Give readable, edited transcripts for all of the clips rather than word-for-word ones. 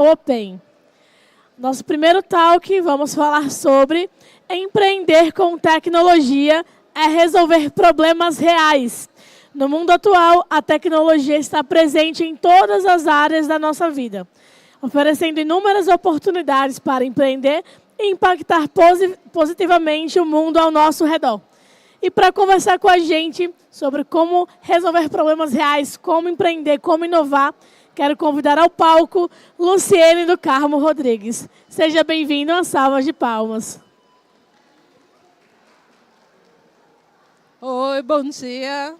Open. Nosso primeiro talk, vamos falar sobre empreender com tecnologia é resolver problemas reais. No mundo atual, a tecnologia está presente em todas as áreas da nossa vida, oferecendo inúmeras oportunidades para empreender e impactar positivamente o mundo ao nosso redor. E para conversar com a gente sobre como resolver problemas reais, como empreender, como inovar, quero convidar ao palco Luciene do Carmo Rodrigues. Seja bem-vindo, uma salva de palmas. Oi, bom dia.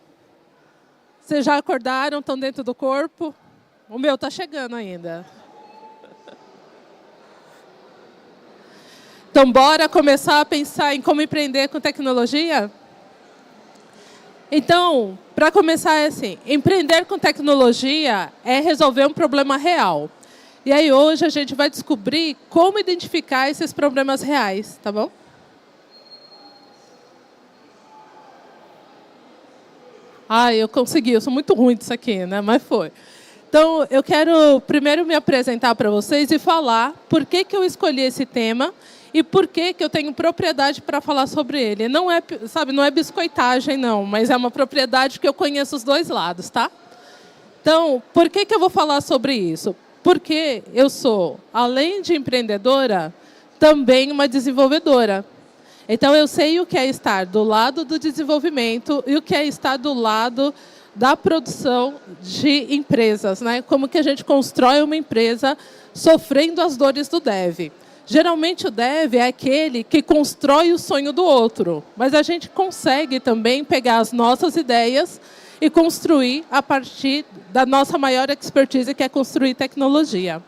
Vocês já acordaram? Estão dentro do corpo? O meu está chegando ainda. Então, bora começar a pensar em como empreender com tecnologia? Então, para começar é assim, empreender com tecnologia é resolver um problema real. E aí hoje a gente vai descobrir como identificar esses problemas reais, tá bom? Eu consegui, eu sou muito ruim disso aqui, né? Mas foi. Então, eu quero primeiro me apresentar para vocês e falar por que eu escolhi esse tema e por que eu tenho propriedade para falar sobre ele. Não é, sabe, não é biscoitagem, não, mas é uma propriedade que eu conheço os dois lados, tá? Então, por que eu vou falar sobre isso? Porque eu sou, além de empreendedora, também uma desenvolvedora. Então, eu sei o que é estar do lado do desenvolvimento e o que é estar do lado da produção de empresas, né? Como que a gente constrói uma empresa sofrendo as dores do dev. Geralmente, o dev é aquele que constrói o sonho do outro, mas a gente consegue também pegar as nossas ideias e construir a partir da nossa maior expertise, que é construir tecnologia.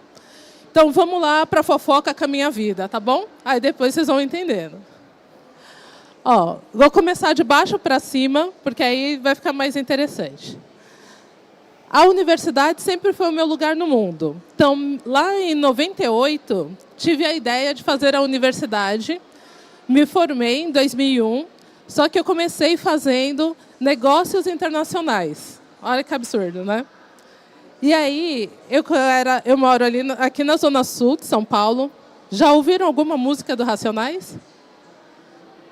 Então, vamos lá para a fofoca com a minha vida, tá bom? Aí depois vocês vão entendendo. Vou começar de baixo para cima, porque aí vai ficar mais interessante. A universidade sempre foi o meu lugar no mundo. Então, lá em 98, tive a ideia de fazer a universidade. Me formei em 2001, só que eu comecei fazendo negócios internacionais. Olha que absurdo, né? E aí, eu moro aqui na Zona Sul de São Paulo. Já ouviram alguma música do Racionais?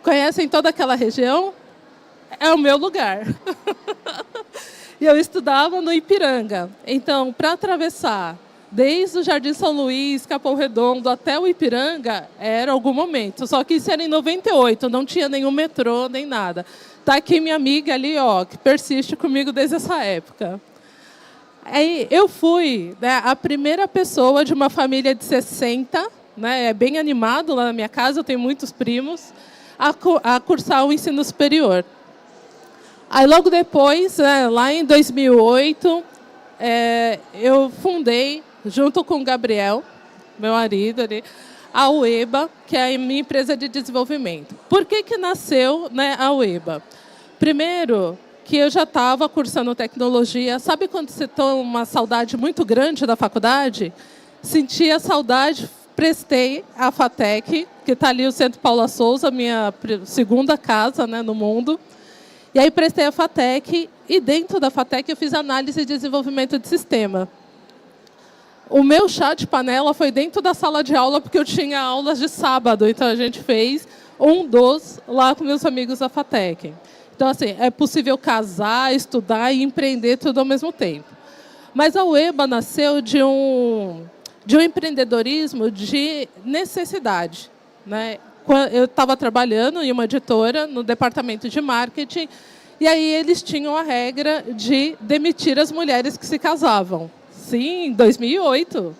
Conhecem toda aquela região? É o meu lugar. E eu estudava no Ipiranga. Então, para atravessar desde o Jardim São Luís, Capão Redondo, até o Ipiranga, era algum momento. Só que isso era em 98, não tinha nenhum metrô, nem nada. Está aqui minha amiga ali, que persiste comigo desde essa época. Aí, eu fui, né, a primeira pessoa de uma família de 60, né, é bem animado lá na minha casa, eu tenho muitos primos, a cursar o ensino superior. Aí, logo depois, lá em 2008, eu fundei, junto com o Gabriel, meu marido, ali, a UEBA, que é a minha empresa de desenvolvimento. Por que nasceu, né, a UEBA? Primeiro, que eu já estava cursando tecnologia. Sabe quando você tem uma saudade muito grande da faculdade? Senti a saudade, prestei a FATEC, que está ali o Centro Paula Souza, minha segunda casa, né, no mundo. E aí prestei a FATEC e dentro da FATEC eu fiz análise e desenvolvimento de sistema. O meu chá de panela foi dentro da sala de aula porque eu tinha aulas de sábado, então a gente fez lá com meus amigos da FATEC. Então, assim, é possível casar, estudar e empreender tudo ao mesmo tempo. Mas a UEBA nasceu de um empreendedorismo de necessidade, né? Eu estava trabalhando em uma editora, no departamento de marketing, e aí eles tinham a regra de demitir as mulheres que se casavam. Sim, em 2008.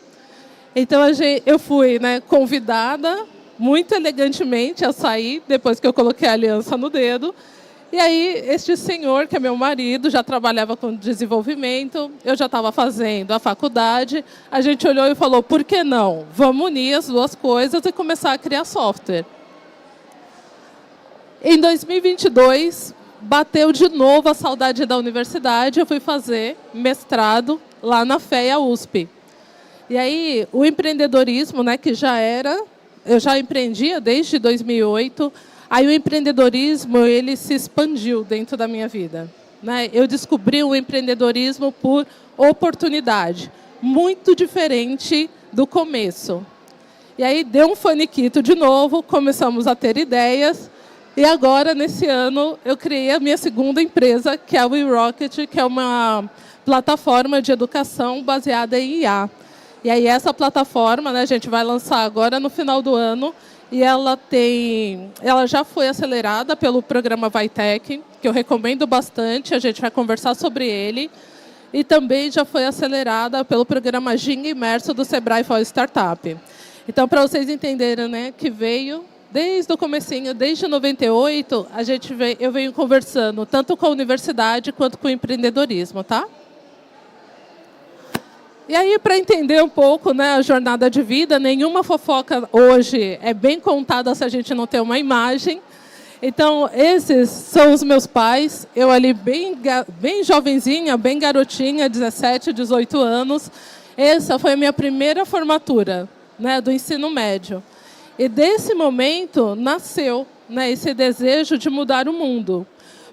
Então, eu fui, né, convidada, muito elegantemente, a sair, depois que eu coloquei a aliança no dedo. E aí, este senhor, que é meu marido, já trabalhava com desenvolvimento, eu já estava fazendo a faculdade, a gente olhou e falou, por que não? Vamos unir as duas coisas e começar a criar software. Em 2022, bateu de novo a saudade da universidade, eu fui fazer mestrado lá na FEA USP. E aí, o empreendedorismo, né, que eu já empreendia desde 2008, aí o empreendedorismo ele se expandiu dentro da minha vida, né? Eu descobri o empreendedorismo por oportunidade, muito diferente do começo. E aí deu um faniquito de novo, começamos a ter ideias. E agora, nesse ano, eu criei a minha segunda empresa, que é a WeRocket, que é uma plataforma de educação baseada em IA. E aí essa plataforma, né, a gente vai lançar agora no final do ano, e ela já foi acelerada pelo programa Vitec, que eu recomendo bastante, a gente vai conversar sobre ele, e também já foi acelerada pelo programa Ginga Imerso do Sebrae for Startup. Então, para vocês entenderem, né, que veio desde o comecinho, desde 98, eu venho conversando tanto com a universidade quanto com o empreendedorismo, tá? E aí, para entender um pouco, né, a jornada de vida, nenhuma fofoca hoje é bem contada se a gente não tem uma imagem. Então, esses são os meus pais. Eu ali bem jovenzinha, bem garotinha, 17, 18 anos. Essa foi a minha primeira formatura, né, do ensino médio. E desse momento nasceu, né, esse desejo de mudar o mundo.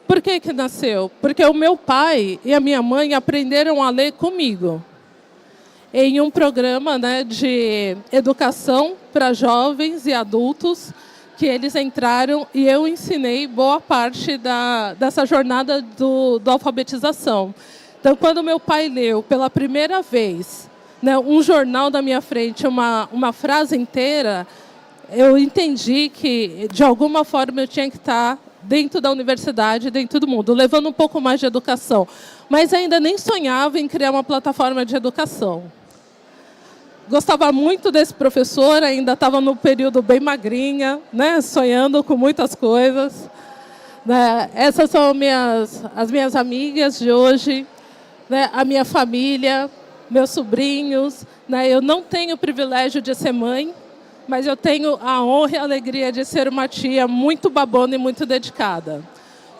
Por que que nasceu? Porque o meu pai e a minha mãe aprenderam a ler comigo, em um programa, né, de educação para jovens e adultos, que eles entraram e eu ensinei boa parte dessa jornada do alfabetização. Então, quando meu pai leu pela primeira vez, né, um jornal da minha frente, uma frase inteira, eu entendi que, de alguma forma, eu tinha que estar dentro da universidade, dentro do mundo, levando um pouco mais de educação. Mas ainda nem sonhava em criar uma plataforma de educação. Gostava muito desse professor, ainda estava no período bem magrinha, né, sonhando com muitas coisas. Né, essas são as minhas amigas de hoje, né, a minha família, meus sobrinhos. Né, eu não tenho o privilégio de ser mãe, mas eu tenho a honra e a alegria de ser uma tia muito babona e muito dedicada.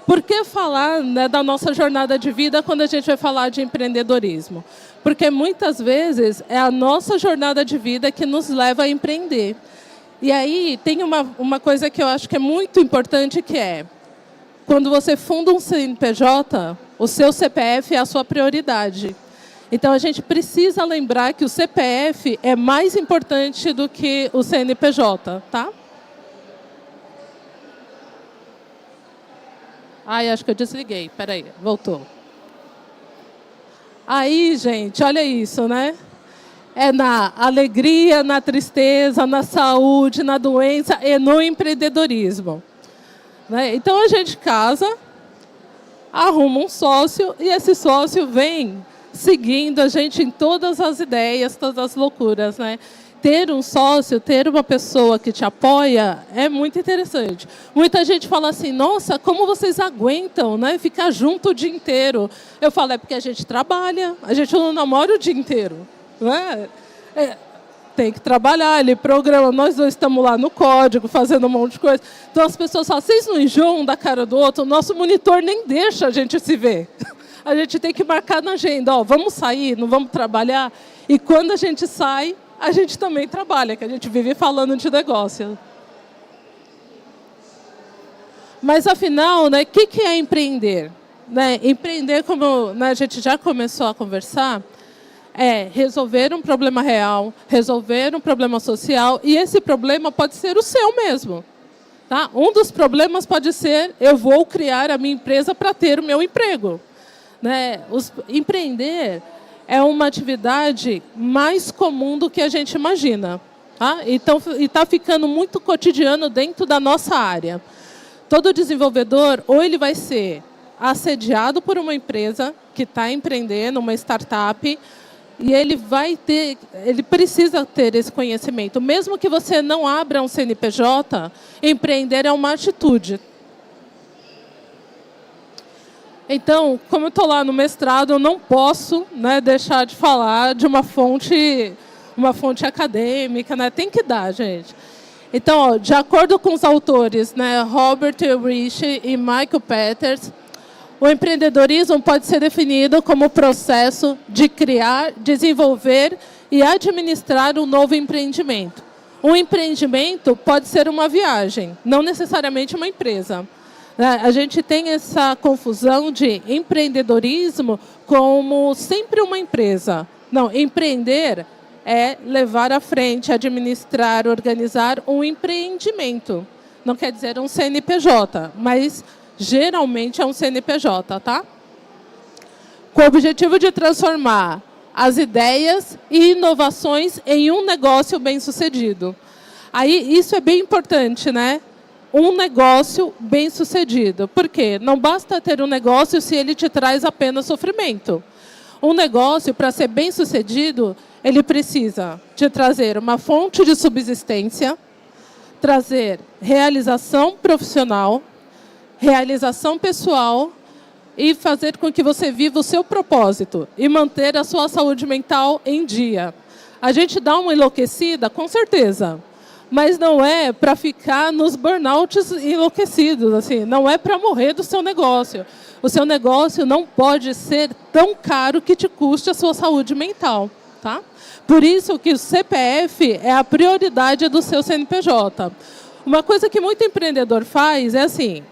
Por que falar, né, da nossa jornada de vida quando a gente vai falar de empreendedorismo? Porque muitas vezes é a nossa jornada de vida que nos leva a empreender. E aí tem uma coisa que eu acho que é muito importante, que é, quando você funda um CNPJ, o seu CPF é a sua prioridade. Então, a gente precisa lembrar que o CPF é mais importante do que o CNPJ, tá? Ai, acho que eu desliguei. Espera aí, voltou. Aí, gente, olha isso, né? É na alegria, na tristeza, na saúde, na doença e no empreendedorismo. Né? Então, a gente casa, arruma um sócio e esse sócio vem seguindo a gente em todas as ideias, todas as loucuras, né? Ter um sócio, ter uma pessoa que te apoia é muito interessante. Muita gente fala assim, nossa, como vocês aguentam, né, ficar junto o dia inteiro? Eu falo, é porque a gente trabalha, a gente não namora o dia inteiro. Né? Tem que trabalhar, ele programa, nós dois estamos lá no código, fazendo um monte de coisa. Então as pessoas falam, vocês não enjoam da cara do outro? O nosso monitor nem deixa a gente se ver. A gente tem que marcar na agenda, ó, vamos sair, não vamos trabalhar? E quando a gente sai, a gente também trabalha, que a gente vive falando de negócio. Mas, afinal, né, o que é empreender? Né, empreender, como, né, a gente já começou a conversar, é resolver um problema real, resolver um problema social, e esse problema pode ser o seu mesmo. Tá? Um dos problemas pode ser, eu vou criar a minha empresa para ter o meu emprego. Né? Empreender é uma atividade mais comum do que a gente imagina. Tá? Então, está ficando muito cotidiano dentro da nossa área. Todo desenvolvedor, ou ele vai ser assediado por uma empresa que está empreendendo, uma startup, e ele precisa ter esse conhecimento. Mesmo que você não abra um CNPJ, empreender é uma atitude. Então, como eu estou lá no mestrado, eu não posso, né, deixar de falar de uma fonte acadêmica, né? Tem que dar, gente. Então, ó, de acordo com os autores, né, Robert Rich e Michael Peters, o empreendedorismo pode ser definido como o processo de criar, desenvolver e administrar um novo empreendimento. Um empreendimento pode ser uma viagem, não necessariamente uma empresa. A gente tem essa confusão de empreendedorismo como sempre uma empresa. Não, empreender é levar à frente, administrar, organizar um empreendimento. Não quer dizer um CNPJ, mas geralmente é um CNPJ, tá? Com o objetivo de transformar as ideias e inovações em um negócio bem-sucedido. Aí, isso é bem importante, né? Um negócio bem-sucedido. Por quê? Não basta ter um negócio se ele te traz apenas sofrimento. Um negócio, para ser bem-sucedido, ele precisa te trazer uma fonte de subsistência, trazer realização profissional, realização pessoal e fazer com que você viva o seu propósito e manter a sua saúde mental em dia. A gente dá uma enlouquecida, com certeza, mas não é para ficar nos burnouts enlouquecidos, assim, não é para morrer do seu negócio. O seu negócio não pode ser tão caro que te custe a sua saúde mental, tá? Por isso que o CPF é a prioridade do seu CNPJ. Uma coisa que muito empreendedor faz é assim: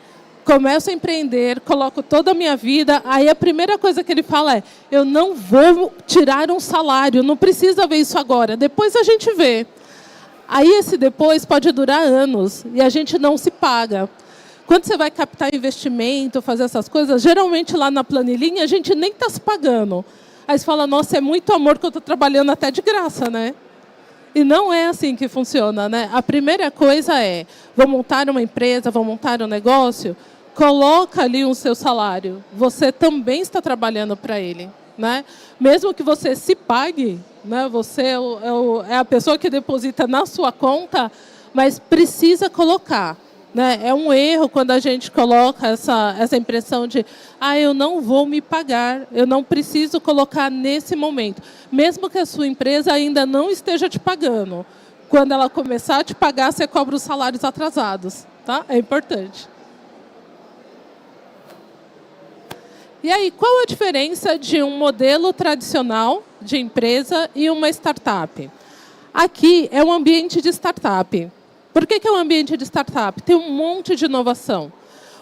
começo a empreender, coloco toda a minha vida, aí a primeira coisa que ele fala é: eu não vou tirar um salário, não precisa ver isso agora, depois a gente vê. Aí esse depois pode durar anos e a gente não se paga. Quando você vai captar investimento, fazer essas coisas, geralmente lá na planilhinha a gente nem está se pagando. Aí você fala: nossa, é muito amor que eu estou trabalhando até de graça, né? E não é assim que funciona, né? A primeira coisa é: vou montar uma empresa, vou montar um negócio, coloca ali o seu salário. Você também está trabalhando para ele, né? Mesmo que você se pague, né? Você é a pessoa que deposita na sua conta, mas precisa colocar. Né? É um erro quando a gente coloca essa impressão de: eu não vou me pagar, eu não preciso colocar nesse momento. Mesmo que a sua empresa ainda não esteja te pagando. Quando ela começar a te pagar, você cobra os salários atrasados. Tá? É importante. E aí, qual a diferença de um modelo tradicional de empresa e uma startup? Aqui é um ambiente de startup. Por que é um ambiente de startup? Tem um monte de inovação.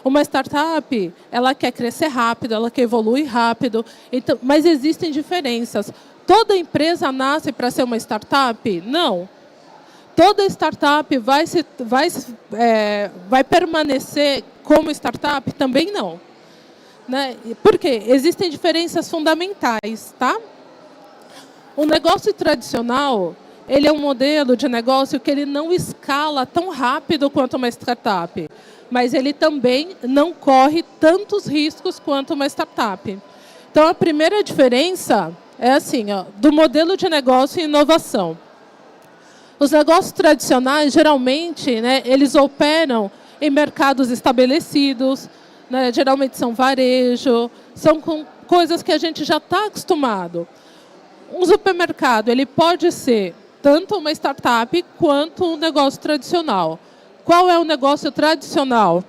Uma startup, ela quer crescer rápido, ela quer evoluir rápido, então, mas existem diferenças. Toda empresa nasce para ser uma startup? Não. Toda startup vai permanecer como startup? Também não. Né? Por quê? Existem diferenças fundamentais, tá? Um negócio tradicional, ele é um modelo de negócio que ele não escala tão rápido quanto uma startup, mas ele também não corre tantos riscos quanto uma startup. Então, a primeira diferença é assim, do modelo de negócio e inovação. Os negócios tradicionais, geralmente, né, eles operam em mercados estabelecidos, né, geralmente são varejo, são com coisas que a gente já está acostumado. Um supermercado, ele pode ser tanto uma startup quanto um negócio tradicional. Qual é o negócio tradicional?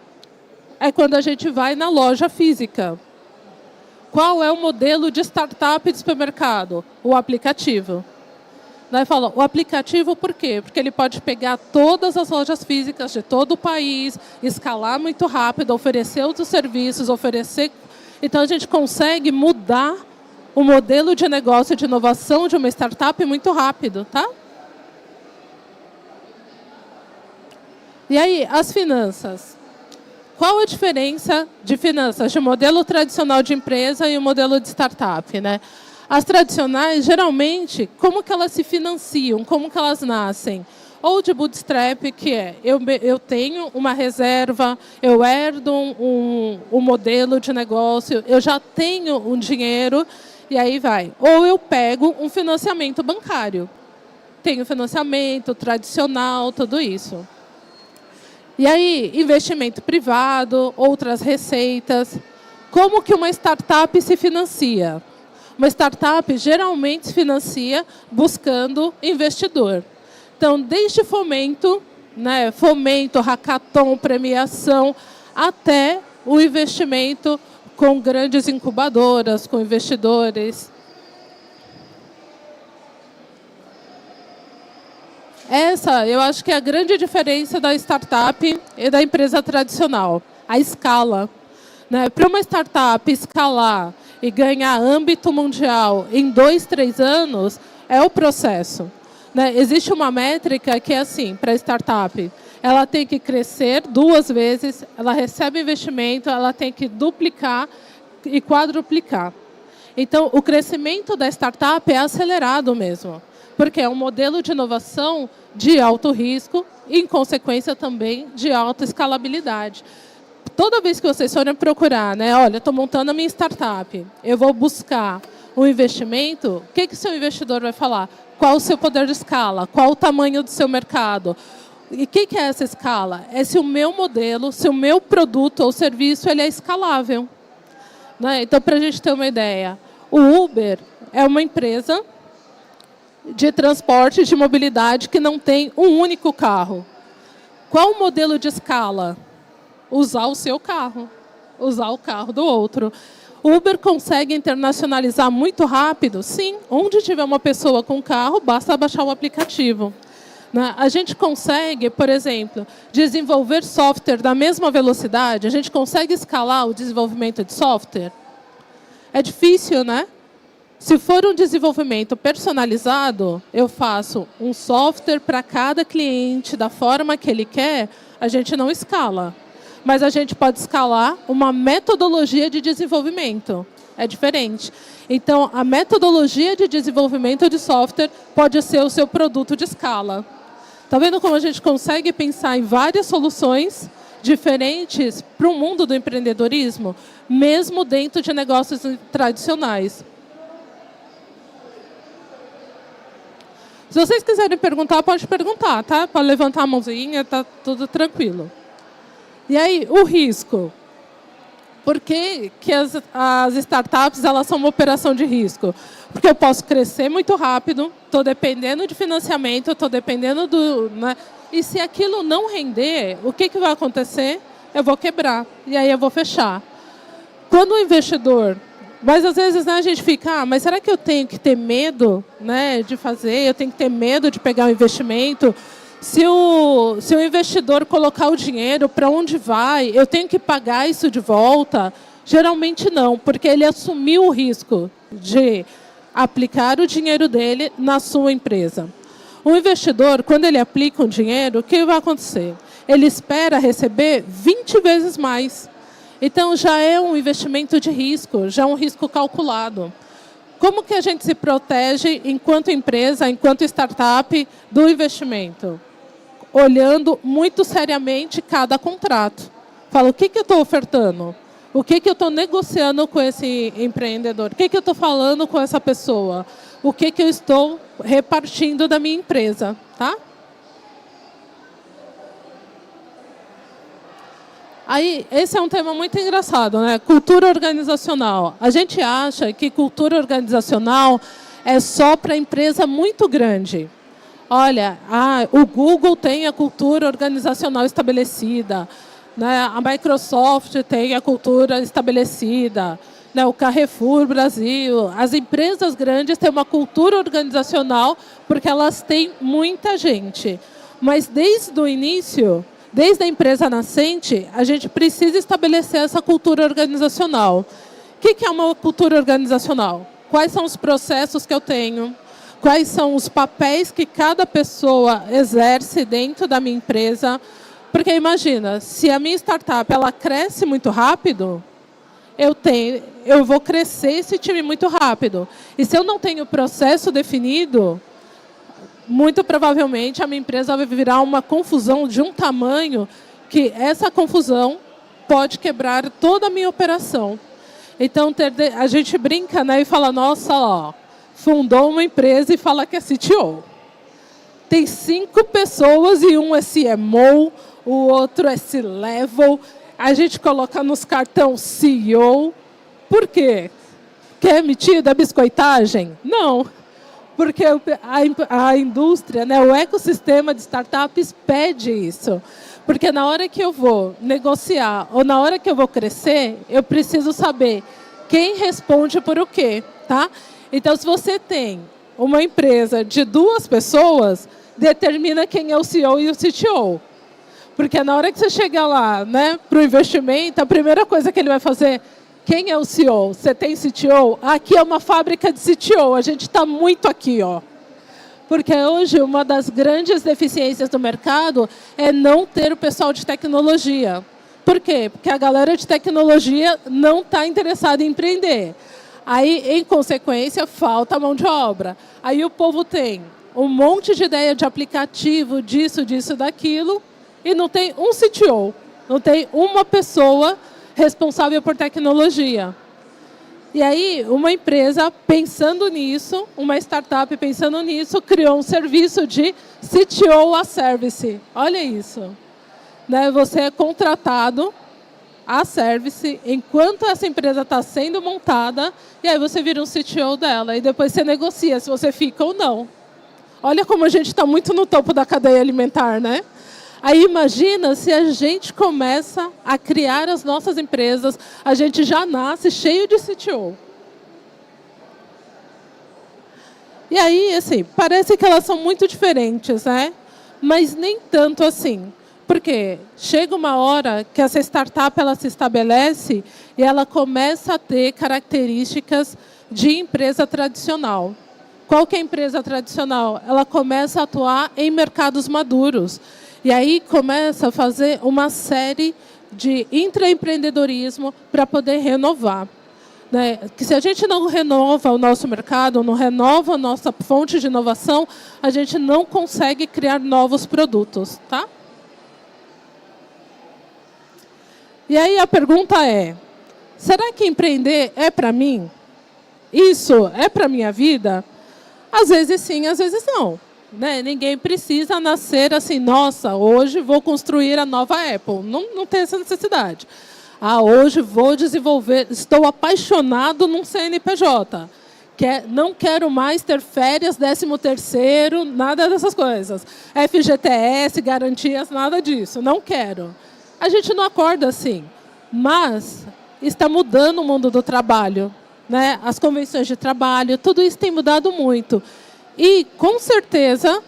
É quando a gente vai na loja física. Qual é o modelo de startup de supermercado? O aplicativo. Daí fala, o aplicativo por quê? Porque ele pode pegar todas as lojas físicas de todo o país, escalar muito rápido, oferecer outros serviços, oferecer... Então, a gente consegue mudar o modelo de negócio, de inovação de uma startup muito rápido, tá? E aí, as finanças. Qual a diferença de finanças de um modelo tradicional de empresa e um modelo de startup, né? As tradicionais, geralmente, como que elas se financiam? Como que elas nascem? Ou de bootstrap, que é, eu tenho uma reserva, eu herdo um modelo de negócio, eu já tenho um dinheiro, e aí vai. Ou eu pego um financiamento bancário. Tenho financiamento tradicional, tudo isso. E aí, investimento privado, outras receitas. Como que uma startup se financia? Uma startup geralmente se financia buscando investidor. Então, desde fomento, né, hackathon, premiação, até o investimento com grandes incubadoras, com investidores. Essa, eu acho que é a grande diferença da startup e da empresa tradicional, a escala. Né? Para uma startup escalar e ganhar âmbito mundial em 2, 3 anos, é o processo. Né? Existe uma métrica que é assim, para a startup, ela tem que crescer 2 vezes, ela recebe investimento, ela tem que duplicar e quadruplicar. Então, o crescimento da startup é acelerado mesmo, porque é um modelo de inovação de alto risco e, em consequência, também de alta escalabilidade. Toda vez que vocês forem procurar, né, olha, estou montando a minha startup, eu vou buscar um investimento, o que o seu investidor vai falar? Qual o seu poder de escala? Qual o tamanho do seu mercado? E o que é essa escala? É se o meu modelo, se o meu produto ou serviço ele é escalável. Né? Então, para a gente ter uma ideia, o Uber é uma empresa de transporte, de mobilidade, que não tem um único carro. Qual o modelo de escala? Usar o seu carro, usar o carro do outro. O Uber consegue internacionalizar muito rápido? Sim, onde tiver uma pessoa com carro, basta baixar o aplicativo. A gente consegue, por exemplo, desenvolver software da mesma velocidade? A gente consegue escalar o desenvolvimento de software? É difícil, né? Se for um desenvolvimento personalizado, eu faço um software para cada cliente da forma que ele quer, a gente não escala. Mas a gente pode escalar uma metodologia de desenvolvimento. É diferente. Então, a metodologia de desenvolvimento de software pode ser o seu produto de escala. Está vendo como a gente consegue pensar em várias soluções diferentes para o mundo do empreendedorismo, mesmo dentro de negócios tradicionais? Se vocês quiserem perguntar, pode perguntar, tá? Pode levantar a mãozinha, tá tudo tranquilo. E aí, o risco. Por que as startups elas são uma operação de risco? Porque eu posso crescer muito rápido, estou dependendo de financiamento, estou dependendo do... Né? E se aquilo não render, o que vai acontecer? Eu vou quebrar, e aí eu vou fechar. Quando o investidor... Mas às vezes, né, a gente fica, mas será que eu tenho que ter medo, né, de fazer? Eu tenho que ter medo de pegar o investimento? Se o investidor colocar o dinheiro, para onde vai? Eu tenho que pagar isso de volta? Geralmente não, porque ele assumiu o risco de aplicar o dinheiro dele na sua empresa. O investidor, quando ele aplica um dinheiro, o que vai acontecer? Ele espera receber 20 vezes mais. Então, já é um investimento de risco, já é um risco calculado. Como que a gente se protege, enquanto empresa, enquanto startup, do investimento? Olhando muito seriamente cada contrato. Falo, o que eu estou ofertando? O que eu estou negociando com esse empreendedor? O que eu estou falando com essa pessoa? O que eu estou repartindo da minha empresa? Tá? Aí, esse é um tema muito engraçado, né? Cultura organizacional. A gente acha que cultura organizacional é só para empresa muito grande. Olha, o Google tem a cultura organizacional estabelecida, né? A Microsoft tem a cultura estabelecida, né? O Carrefour Brasil. As empresas grandes têm uma cultura organizacional porque elas têm muita gente. Mas desde o início... Desde a empresa nascente, a gente precisa estabelecer essa cultura organizacional. O que é uma cultura organizacional? Quais são os processos que eu tenho? Quais são os papéis que cada pessoa exerce dentro da minha empresa? Porque imagina, se a minha startup ela cresce muito rápido, eu vou crescer esse time muito rápido. E se eu não tenho o processo definido, muito provavelmente a minha empresa vai virar uma confusão de um tamanho que essa confusão pode quebrar toda a minha operação. Então, a gente brinca, né, e fala, nossa, ó, fundou uma empresa e fala que é CTO. Tem 5 pessoas e um é CMO, o outro é C-Level. A gente coloca nos cartões CEO. Por quê? Quer metida a biscoitagem? Não. Porque a indústria, né, o ecossistema de startups pede isso. Porque na hora que eu vou negociar ou na hora que eu vou crescer, eu preciso saber quem responde por o quê. Tá? Então, se você tem uma empresa de 2 pessoas, determina quem é o CEO e o CTO. Porque na hora que você chegar lá, né, para o investimento, a primeira coisa que ele vai fazer... Quem é o CEO? Você tem CTO? Aqui é uma fábrica de CTO. A gente está muito aqui, ó. Porque hoje uma das grandes deficiências do mercado é não ter o pessoal de tecnologia. Por quê? Porque a galera de tecnologia não está interessada em empreender. Aí, em consequência, falta mão de obra. Aí o povo tem um monte de ideia de aplicativo, disso, daquilo, e não tem um CTO, não tem uma pessoa responsável por tecnologia. E aí, uma empresa pensando nisso, uma startup pensando nisso, criou um serviço de CTO as Service. Olha isso. Né? Você é contratado a service enquanto essa empresa está sendo montada, e aí você vira um CTO dela, e depois você negocia se você fica ou não. Olha como a gente está muito no topo da cadeia alimentar, né? Aí imagina se a gente começa a criar as nossas empresas, a gente já nasce cheio de CTO. E aí, assim, parece que elas são muito diferentes, né? Mas nem tanto assim. Porque chega uma hora que essa startup ela se estabelece e ela começa a ter características de empresa tradicional. Qual que é a empresa tradicional? Ela começa a atuar em mercados maduros. E aí começa a fazer uma série de intraempreendedorismo para poder renovar. Né? Que se a gente não renova o nosso mercado, não renova a nossa fonte de inovação, a gente não consegue criar novos produtos, tá? E aí a pergunta é, será que empreender é para mim? Isso é para a minha vida? Às vezes sim, às vezes não. Né? Ninguém precisa nascer assim, nossa, hoje vou construir a nova Apple. Não tem essa necessidade. Hoje vou desenvolver, estou apaixonado num CNPJ. Não quero mais ter férias, 13º, nada dessas coisas. FGTS, garantias, nada disso. Não quero. A gente não acorda assim, mas está mudando o mundo do trabalho, né? As convenções de trabalho, tudo isso tem mudado muito. E, com certeza,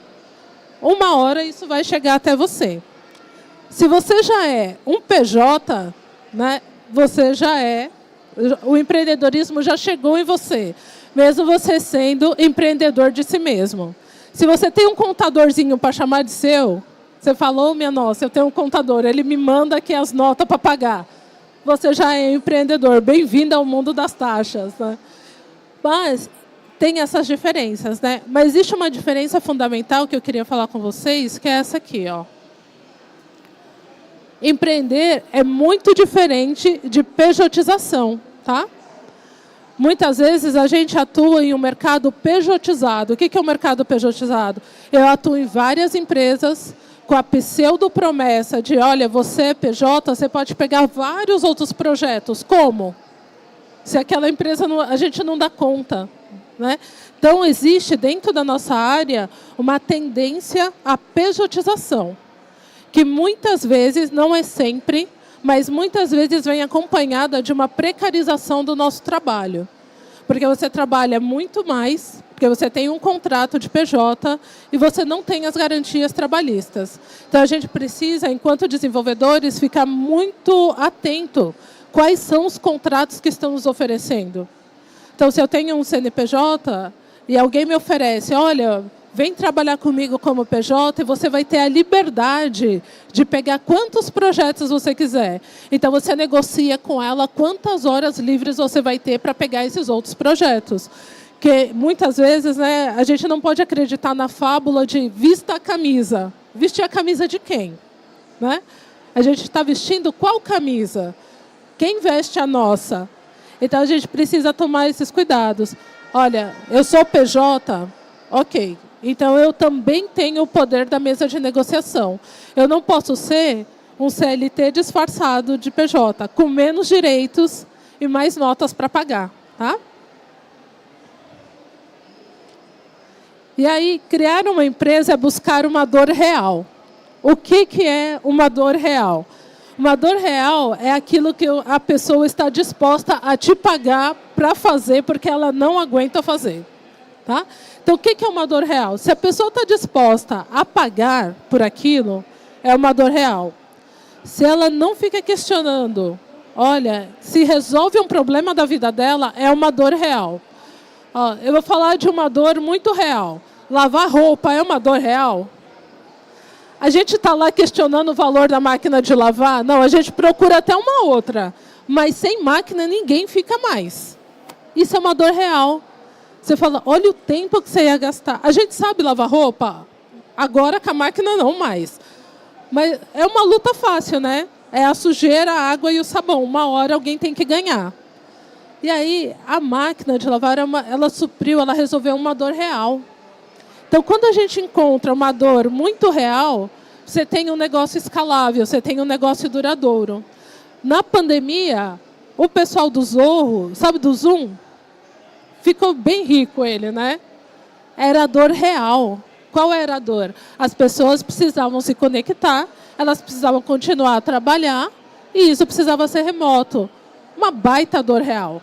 uma hora isso vai chegar até você. Se você já é um PJ, né, você já é, o empreendedorismo já chegou em você, mesmo você sendo empreendedor de si mesmo. Se você tem um contadorzinho para chamar de seu, você falou, minha nossa, eu tenho um contador, ele me manda aqui as notas para pagar. Você já é empreendedor, bem-vindo ao mundo das taxas. Né? Mas tem essas diferenças, né? Mas existe uma diferença fundamental que eu queria falar com vocês, que é essa aqui, ó. Empreender é muito diferente de pejotização, tá? Muitas vezes a gente atua em um mercado pejotizado. O que é o mercado pejotizado? Eu atuo em várias empresas com a pseudo-promessa de, olha, você é PJ, você pode pegar vários outros projetos. Como? Se aquela empresa, a gente não dá conta. Né? Então, existe dentro da nossa área uma tendência à pejotização, que muitas vezes, não é sempre, mas muitas vezes vem acompanhada de uma precarização do nosso trabalho. Porque você trabalha muito mais, porque você tem um contrato de PJ e você não tem as garantias trabalhistas. Então, a gente precisa, enquanto desenvolvedores, ficar muito atento quais são os contratos que estão nos oferecendo. Então, se eu tenho um CNPJ e alguém me oferece, olha, vem trabalhar comigo como PJ e você vai ter a liberdade de pegar quantos projetos você quiser. Então, você negocia com ela quantas horas livres você vai ter para pegar esses outros projetos. Porque, muitas vezes, né, a gente não pode acreditar na fábula de vista a camisa. Vestir a camisa de quem? Né? A gente está vestindo qual camisa? Quem veste a nossa? Então, a gente precisa tomar esses cuidados. Olha, eu sou PJ, ok. Então, eu também tenho o poder da mesa de negociação. Eu não posso ser um CLT disfarçado de PJ, com menos direitos e mais notas para pagar. Tá? E aí, criar uma empresa é buscar uma dor real. O que é uma dor real? Uma dor real é aquilo que a pessoa está disposta a te pagar para fazer porque ela não aguenta fazer. Tá? Então, o que é uma dor real? Se a pessoa está disposta a pagar por aquilo, é uma dor real. Se ela não fica questionando, olha, se resolve um problema da vida dela, é uma dor real. Ó, eu vou falar de uma dor muito real. lavar roupa é uma dor real? A gente está lá questionando o valor da máquina de lavar? Não, a gente procura até uma outra. Mas sem máquina ninguém fica mais. Isso é uma dor real. Você fala, olha o tempo que você ia gastar. A gente sabe lavar roupa? Agora com a máquina não mais. Mas é uma luta fácil, né? É a sujeira, a água e o sabão. Uma hora alguém tem que ganhar. E aí a máquina de lavar, ela resolveu uma dor real. Então, quando a gente encontra uma dor muito real, você tem um negócio escalável, você tem um negócio duradouro. Na pandemia, o pessoal do Zorro, sabe do Zoom? Ficou bem rico ele, né? Era a dor real. Qual era a dor? As pessoas precisavam se conectar, elas precisavam continuar a trabalhar, e isso precisava ser remoto. Uma baita dor real.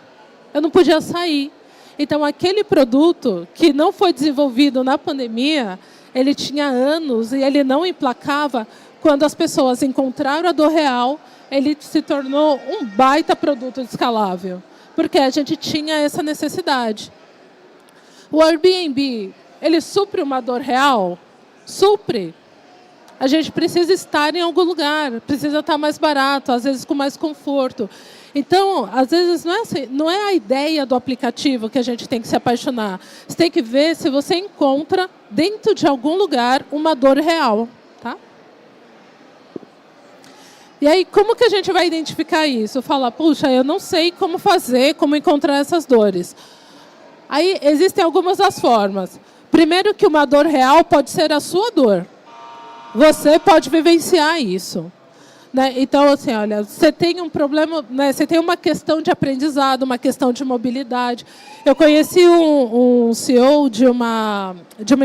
Eu não podia sair. Então, aquele produto que não foi desenvolvido na pandemia, ele tinha anos e ele não emplacava. Quando as pessoas encontraram a dor real, ele se tornou um baita produto escalável, porque a gente tinha essa necessidade. O Airbnb, ele supre uma dor real? Supre. A gente precisa estar em algum lugar, precisa estar mais barato, às vezes com mais conforto. Então, às vezes, não é a ideia do aplicativo que a gente tem que se apaixonar. Você tem que ver se você encontra, dentro de algum lugar, uma dor real. Tá? E aí, como que a gente vai identificar isso? Falar, puxa, eu não sei como fazer, como encontrar essas dores. Aí, existem algumas das formas. Primeiro, que uma dor real pode ser a sua dor. Você pode vivenciar isso. Né? Então, assim, olha, você tem um problema, né? Você tem uma questão de aprendizado, uma questão de mobilidade. Eu conheci um CEO de uma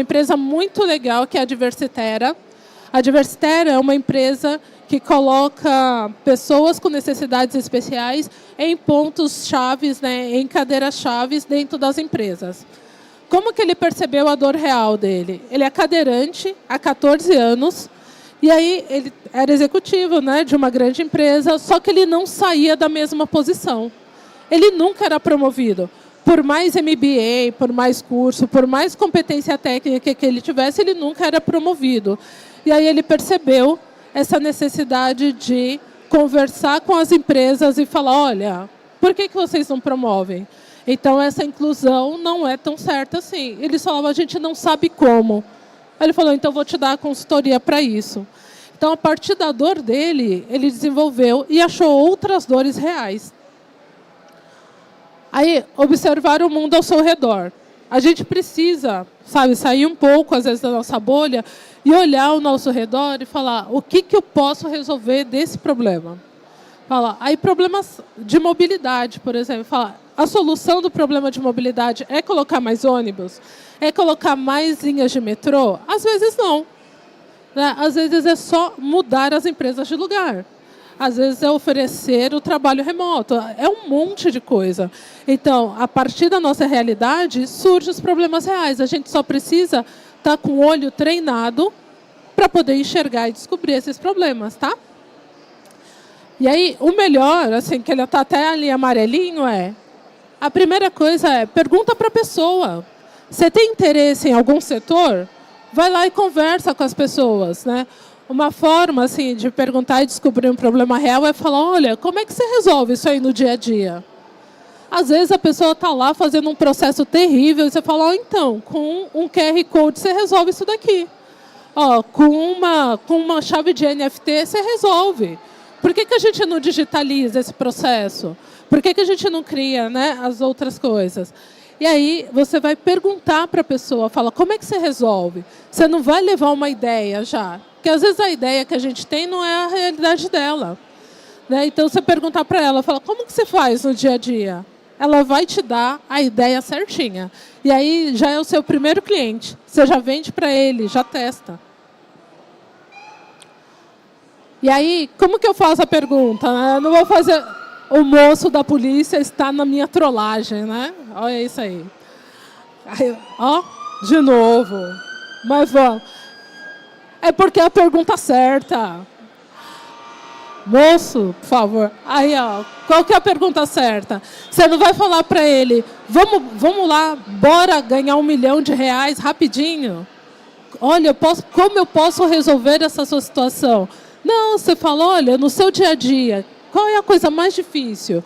empresa muito legal, que é a Diversitera. A Diversitera é uma empresa que coloca pessoas com necessidades especiais em pontos chaves, né? Em cadeiras chaves dentro das empresas. Como que ele percebeu a dor real dele? Ele é cadeirante há 14 anos. E aí ele era executivo, né, de uma grande empresa, só que ele não saía da mesma posição. Ele nunca era promovido. Por mais MBA, por mais curso, por mais competência técnica que ele tivesse, ele nunca era promovido. E aí ele percebeu essa necessidade de conversar com as empresas e falar, olha, por que vocês não promovem? Então, essa inclusão não é tão certa assim. Eles falavam, a gente não sabe como. Aí ele falou, então vou te dar a consultoria para isso. Então, a partir da dor dele, ele desenvolveu e achou outras dores reais. Aí, observar o mundo ao seu redor. A gente precisa, sabe, sair um pouco, às vezes, da nossa bolha e olhar ao nosso redor e falar, o que eu posso resolver desse problema? Falar, aí, problemas de mobilidade, por exemplo. Falar, a solução do problema de mobilidade é colocar mais ônibus? É colocar mais linhas de metrô? Às vezes não. Né? Às vezes é só mudar as empresas de lugar. Às vezes é oferecer o trabalho remoto. É um monte de coisa. Então, a partir da nossa realidade, surgem os problemas reais. A gente só precisa estar com o olho treinado para poder enxergar e descobrir esses problemas, tá? E aí, o melhor, assim, que ele está até ali amarelinho, a primeira coisa é, pergunta para a pessoa. Você tem interesse em algum setor? Vai lá e conversa com as pessoas, né? Uma forma assim, de perguntar e descobrir um problema real é falar, olha, como é que você resolve isso aí no dia a dia? Às vezes a pessoa está lá fazendo um processo terrível e você fala, então, com um QR Code você resolve isso daqui. Com uma chave de NFT você resolve. Por que a gente não digitaliza esse processo? Por que a gente não cria, né, as outras coisas? E aí você vai perguntar para a pessoa, fala, como é que você resolve? Você não vai levar uma ideia já, porque às vezes a ideia que a gente tem não é a realidade dela. Né? Então você perguntar para ela, fala, como que você faz no dia a dia? Ela vai te dar a ideia certinha. E aí já é o seu primeiro cliente. Você já vende para ele, já testa. E aí, como que eu faço a pergunta? Eu não vou fazer... O moço da polícia está na minha trollagem, né? Olha isso aí. De novo. Mas vamos. É porque é a pergunta certa. moço, por favor. Aí, ó, qual que é a pergunta certa? Você não vai falar para ele, vamos lá, bora ganhar R$1 milhão rapidinho? Olha, como eu posso resolver essa sua situação? Não, você fala, olha, no seu dia a dia, qual é a coisa mais difícil?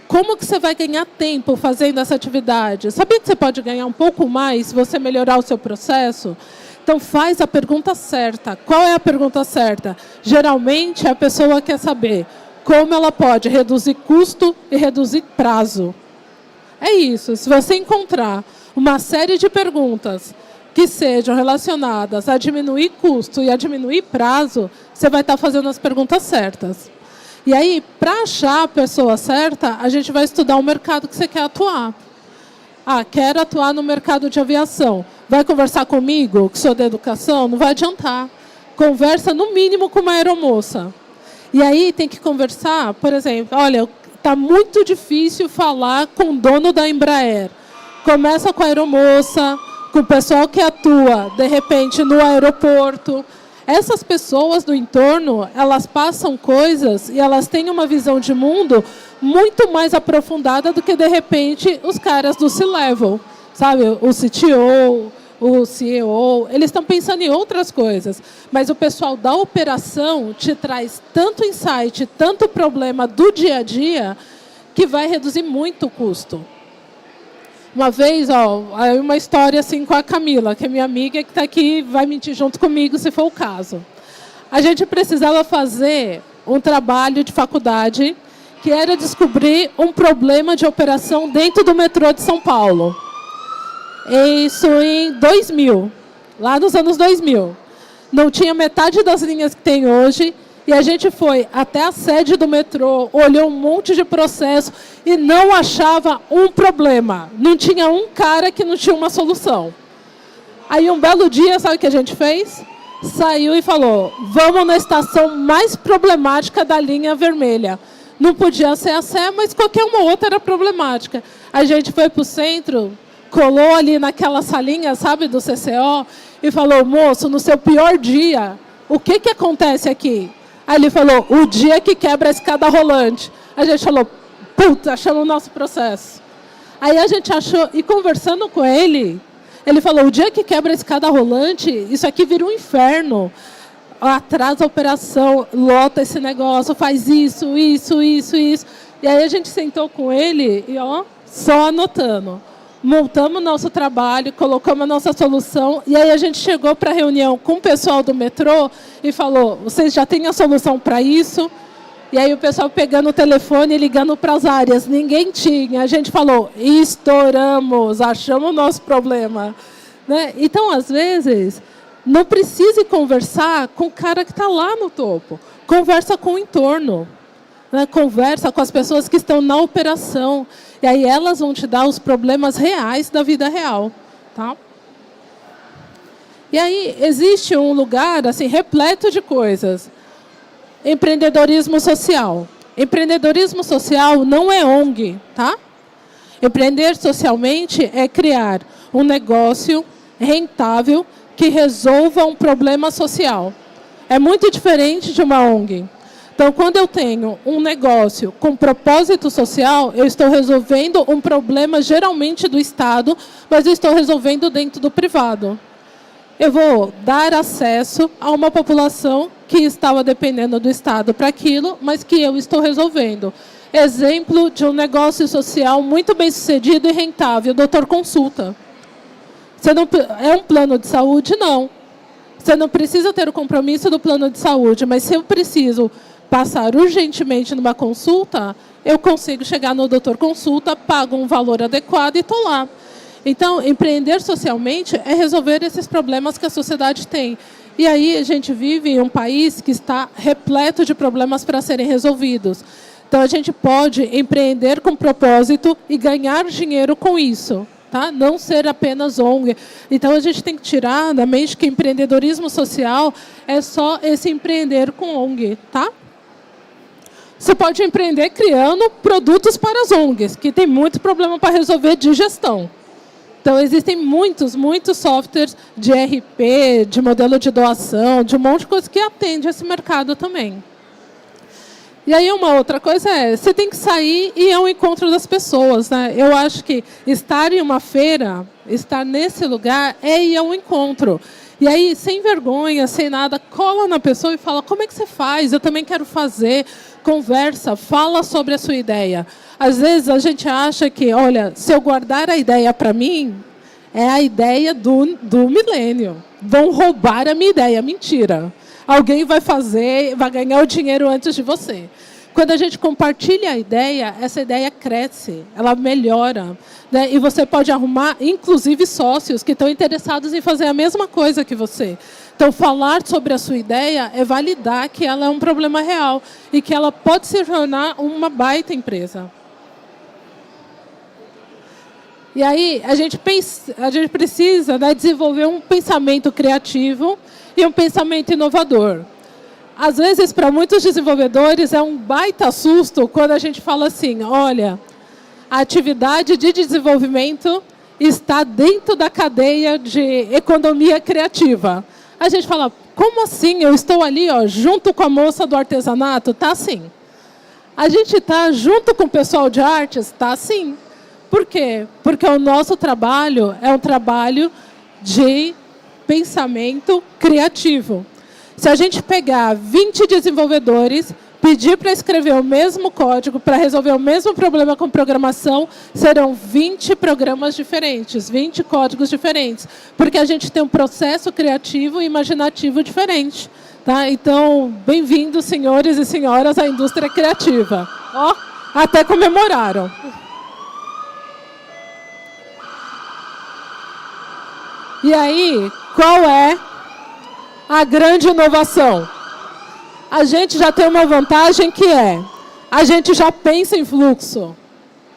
Como que você vai ganhar tempo fazendo essa atividade? Sabia que você pode ganhar um pouco mais se você melhorar o seu processo? Então, faz a pergunta certa. Qual é a pergunta certa? Geralmente, a pessoa quer saber como ela pode reduzir custo e reduzir prazo. É isso. Se você encontrar uma série de perguntas que sejam relacionadas a diminuir custo e a diminuir prazo, você vai estar fazendo as perguntas certas. E aí, para achar a pessoa certa, a gente vai estudar o mercado que você quer atuar. Quero atuar no mercado de aviação. Vai conversar comigo, que sou da educação? Não vai adiantar. Conversa, no mínimo, com uma aeromoça. E aí, tem que conversar, por exemplo, olha, está muito difícil falar com o dono da Embraer. Começa com a aeromoça, com o pessoal que atua, de repente, no aeroporto. Essas pessoas do entorno, elas passam coisas e elas têm uma visão de mundo muito mais aprofundada do que, de repente, os caras do C-Level, sabe? O CTO, o CEO, eles estão pensando em outras coisas. Mas o pessoal da operação te traz tanto insight, tanto problema do dia a dia, que vai reduzir muito o custo. Uma vez, uma história assim com a Camila, que é minha amiga, que está aqui, vai mentir junto comigo, se for o caso. A gente precisava fazer um trabalho de faculdade, que era descobrir um problema de operação dentro do metrô de São Paulo. Isso em 2000, lá nos anos 2000. Não tinha metade das linhas que tem hoje. E a gente foi até a sede do metrô, olhou um monte de processo e não achava um problema. Não tinha um cara que não tinha uma solução. Aí um belo dia, sabe o que a gente fez? Saiu e falou, vamos na estação mais problemática da linha vermelha. Não podia ser a Sé, mas qualquer uma outra era problemática. A gente foi para o centro, colou ali naquela salinha, sabe, do CCO, e falou, moço, no seu pior dia, o que acontece aqui? Aí ele falou, o dia que quebra a escada rolante. A gente falou, puta, achamos o nosso processo. Aí a gente achou, e conversando com ele, ele falou, o dia que quebra a escada rolante, isso aqui vira um inferno. Atrasa a operação, lota esse negócio, faz isso. E aí a gente sentou com ele e só anotando. Montamos o nosso trabalho, colocamos a nossa solução, e aí a gente chegou para a reunião com o pessoal do metrô e falou, vocês já têm a solução para isso? E aí o pessoal pegando o telefone e ligando para as áreas, ninguém tinha. A gente falou, estouramos, achamos o nosso problema. Né? Então, às vezes, não precise conversar com o cara que está lá no topo. Conversa com o entorno. Né? Conversa com as pessoas que estão na operação. E aí elas vão te dar os problemas reais da vida real. Tá? E aí existe um lugar assim, repleto de coisas. Empreendedorismo social. Empreendedorismo social não é ONG. Tá? Empreender socialmente é criar um negócio rentável que resolva um problema social. É muito diferente de uma ONG. Então, quando eu tenho um negócio com propósito social, eu estou resolvendo um problema geralmente do Estado, mas eu estou resolvendo dentro do privado. Eu vou dar acesso a uma população que estava dependendo do Estado para aquilo, mas que eu estou resolvendo. Exemplo de um negócio social muito bem sucedido e rentável, o Doutor Consulta. Você não, é um plano de saúde? Não. Você não precisa ter o compromisso do plano de saúde, mas se eu preciso passar urgentemente numa consulta, eu consigo chegar no Doutor Consulta, pago um valor adequado e estou lá. Então, empreender socialmente é resolver esses problemas que a sociedade tem. E aí a gente vive em um país que está repleto de problemas para serem resolvidos. Então, a gente pode empreender com propósito e ganhar dinheiro com isso. Tá? Não ser apenas ONG. Então, a gente tem que tirar da mente que empreendedorismo social é só esse empreender com ONG. Tá? Você pode empreender criando produtos para as ONGs, que tem muito problema para resolver de gestão. Então, existem muitos softwares de RP, de modelo de doação, de um monte de coisa que atende esse mercado também. E aí uma outra coisa você tem que sair e ir ao encontro das pessoas, né? Eu acho que estar em uma feira, estar nesse lugar é ir ao encontro. E aí, sem vergonha, sem nada, cola na pessoa e fala, como é que você faz? Eu também quero fazer. Conversa, fala sobre a sua ideia. Às vezes a gente acha que, olha, se eu guardar a ideia para mim, é a ideia do milênio. Vão roubar a minha ideia. Mentira. Alguém vai fazer, vai ganhar o dinheiro antes de você. Quando a gente compartilha a ideia, essa ideia cresce, ela melhora. Né? E você pode arrumar, inclusive, sócios que estão interessados em fazer a mesma coisa que você. Então, falar sobre a sua ideia é validar que ela é um problema real e que ela pode se tornar uma baita empresa. E aí, a gente precisa, né, desenvolver um pensamento criativo e um pensamento inovador. Às vezes, para muitos desenvolvedores, é um baita susto quando a gente fala assim, olha, a atividade de desenvolvimento está dentro da cadeia de economia criativa. A gente fala, como assim? Eu estou ali, ó, junto com a moça do artesanato? Está assim. A gente está junto com o pessoal de artes? Está assim. Por quê? Porque o nosso trabalho é um trabalho de pensamento criativo. Se a gente pegar 20 desenvolvedores, pedir para escrever o mesmo código, para resolver o mesmo problema com programação, serão 20 programas diferentes, 20 códigos diferentes, porque a gente tem um processo criativo e imaginativo diferente. Tá? Então, bem-vindos, senhores e senhoras, à indústria criativa. Ó, até comemoraram. E aí, qual é a grande inovação? A gente já tem uma vantagem que a gente já pensa em fluxo.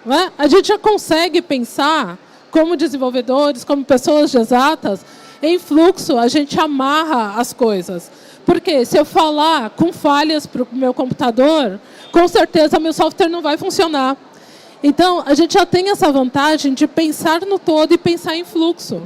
Né? A gente já consegue pensar, como desenvolvedores, como pessoas de exatas, em fluxo, a gente amarra as coisas. Porque se eu falar com falhas para o meu computador, com certeza meu software não vai funcionar. Então, a gente já tem essa vantagem de pensar no todo e pensar em fluxo.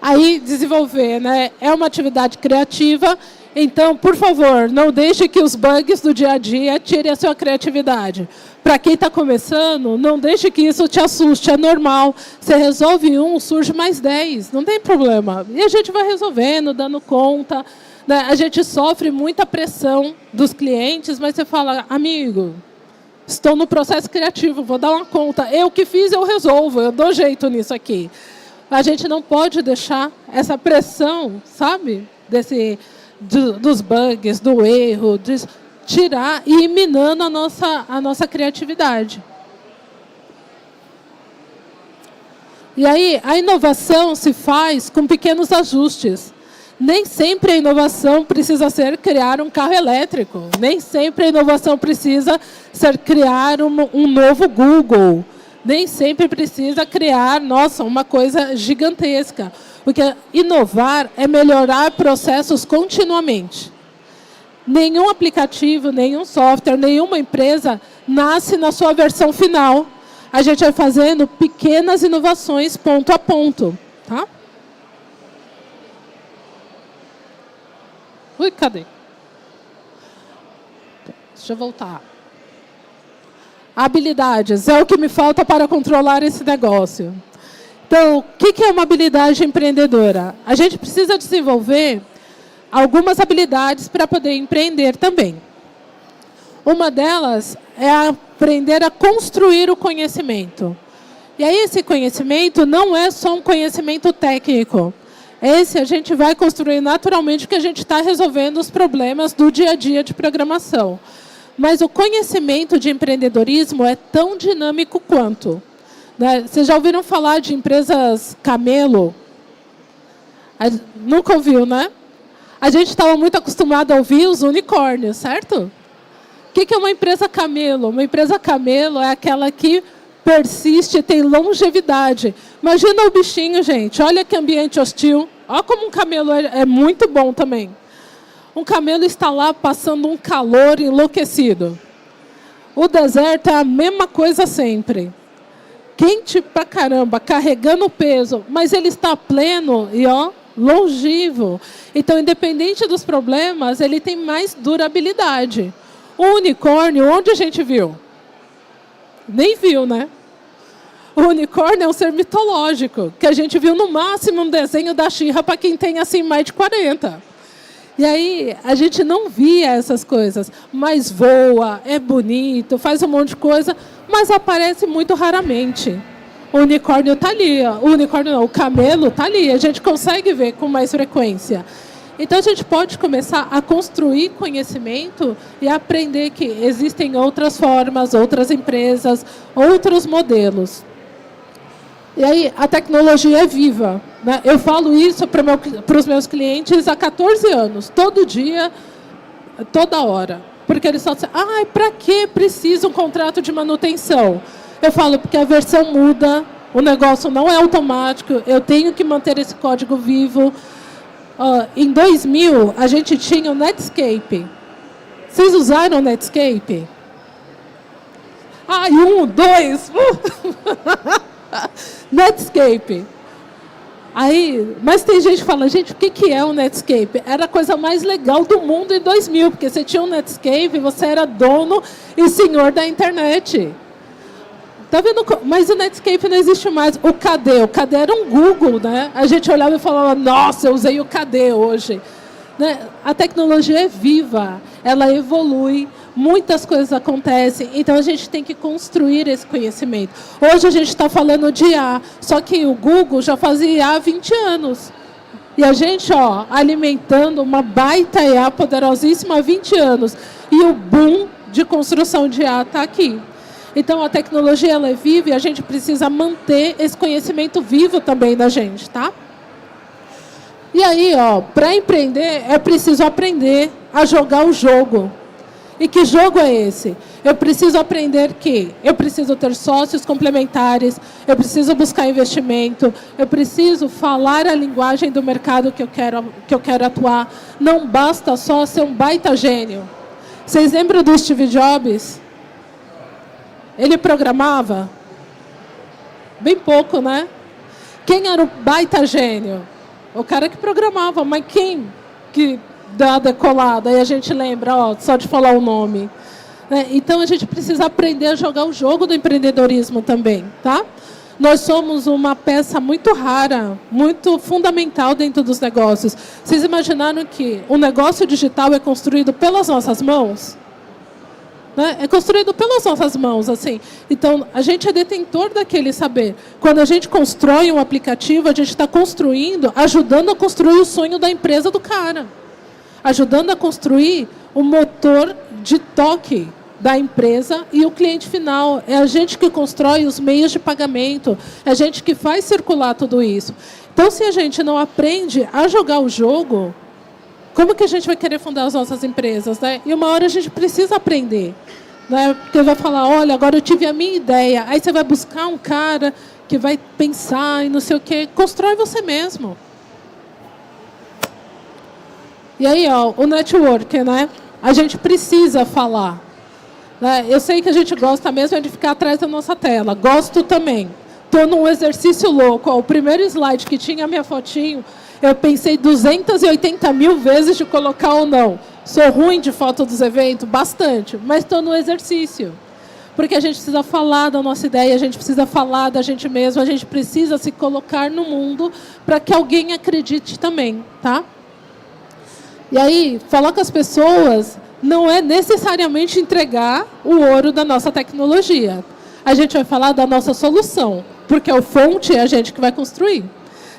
Aí, desenvolver, né, é uma atividade criativa, então, por favor, não deixe que os bugs do dia a dia tirem a sua criatividade. Para quem está começando, não deixe que isso te assuste, é normal. Você resolve um, surge mais 10, não tem problema. E a gente vai resolvendo, dando conta. Né? A gente sofre muita pressão dos clientes, mas você fala, amigo, estou no processo criativo, vou dar uma conta. Eu que fiz, eu resolvo, eu dou jeito nisso aqui. A gente não pode deixar essa pressão, sabe, dos bugs, do erro, de tirar e ir minando a nossa criatividade. E aí, a inovação se faz com pequenos ajustes. Nem sempre a inovação precisa ser criar um carro elétrico. Nem sempre a inovação precisa ser criar um novo Google. Nem sempre precisa criar, nossa, uma coisa gigantesca. Porque inovar é melhorar processos continuamente. Nenhum aplicativo, nenhum software, nenhuma empresa nasce na sua versão final. A gente vai fazendo pequenas inovações ponto a ponto. Tá? Ui, cadê? Deixa eu voltar. Habilidades, é o que me falta para controlar esse negócio. Então, o que é uma habilidade empreendedora? A gente precisa desenvolver algumas habilidades para poder empreender também. Uma delas é aprender a construir o conhecimento. E aí esse conhecimento não é só um conhecimento técnico. Esse a gente vai construir naturalmente porque a gente está resolvendo os problemas do dia a dia de programação. Mas o conhecimento de empreendedorismo é tão dinâmico quanto. Né? Vocês já ouviram falar de empresas camelo? Nunca ouviu, né? A gente estava muito acostumado a ouvir os unicórnios, certo? O que é uma empresa camelo? Uma empresa camelo é aquela que persiste e tem longevidade. Imagina o bichinho, gente. Olha que ambiente hostil. Olha como um camelo é muito bom também. Um camelo está lá passando um calor enlouquecido. O deserto é a mesma coisa sempre. Quente pra caramba, carregando peso, mas ele está pleno e ó, longevo. Então, independente dos problemas, ele tem mais durabilidade. O unicórnio, onde a gente viu? Nem viu, né? O unicórnio é um ser mitológico, que a gente viu no máximo um desenho da She-Ra para quem tem assim mais de 40. E aí a gente não via essas coisas, mas voa, é bonito, faz um monte de coisa, mas aparece muito raramente. O unicórnio está ali, o unicórnio não, o camelo está ali, a gente consegue ver com mais frequência. Então a gente pode começar a construir conhecimento e aprender que existem outras formas, outras empresas, outros modelos. E aí, a tecnologia é viva, né? Eu falo isso para os meus clientes há 14 anos, todo dia, toda hora. Porque eles só dizem, para que precisa um contrato de manutenção? Eu falo, porque a versão muda, o negócio não é automático, eu tenho que manter esse código vivo. Em 2000, a gente tinha o Netscape. Vocês usaram o Netscape? 1, 2... Netscape. Aí, mas tem gente que fala, gente, o que é o Netscape? Era a coisa mais legal do mundo em 2000, porque você tinha um Netscape, você era dono e senhor da internet. Tá vendo? Mas o Netscape não existe mais. O KD? O KD era um Google, né? A gente olhava e falava, nossa, eu usei o KD hoje. Né? A tecnologia é viva, ela evolui, muitas coisas acontecem, então a gente tem que construir esse conhecimento. Hoje a gente está falando de IA, só que o Google já fazia IA há 20 anos. E a gente, alimentando uma baita IA poderosíssima há 20 anos. E o boom de construção de IA está aqui. Então a tecnologia ela é viva e a gente precisa manter esse conhecimento vivo também da gente, tá? E aí, para empreender, é preciso aprender a jogar o jogo. E que jogo é esse? Eu preciso aprender que eu preciso ter sócios complementares, eu preciso buscar investimento, eu preciso falar a linguagem do mercado que eu quero atuar. Não basta só ser um baita gênio. Vocês lembram do Steve Jobs? Ele programava? Bem pouco, né? Quem era o baita gênio? O cara que programava, mas quem que dá a decolada? E a gente lembra, só de falar o nome. Então, a gente precisa aprender a jogar o jogo do empreendedorismo também, tá? Nós somos uma peça muito rara, muito fundamental dentro dos negócios. Vocês imaginaram que o negócio digital é construído pelas nossas mãos? Né? É construído pelas nossas mãos, assim. Então, a gente é detentor daquele saber. Quando a gente constrói um aplicativo, a gente está construindo, ajudando a construir o sonho da empresa do cara. Ajudando a construir o motor de toque da empresa e o cliente final. É a gente que constrói os meios de pagamento, é a gente que faz circular tudo isso. Então, se a gente não aprende a jogar o jogo, como que a gente vai querer fundar as nossas empresas, né? E uma hora a gente precisa aprender, né? Porque vai falar, olha, agora eu tive a minha ideia. Aí você vai buscar um cara que vai pensar e não sei o quê. Constrói você mesmo. E aí, o network, né? A gente precisa falar. Né? Eu sei que a gente gosta mesmo de ficar atrás da nossa tela. Gosto também. Estou num exercício louco. O primeiro slide que tinha a minha fotinho, eu pensei 280 mil vezes de colocar ou não. Sou ruim de foto dos eventos? Bastante. Mas estou no exercício. Porque a gente precisa falar da nossa ideia, a gente precisa falar da gente mesmo, a gente precisa se colocar no mundo para que alguém acredite também, tá? E aí, falar com as pessoas não é necessariamente entregar o ouro da nossa tecnologia. A gente vai falar da nossa solução, porque a fonte é a gente que vai construir.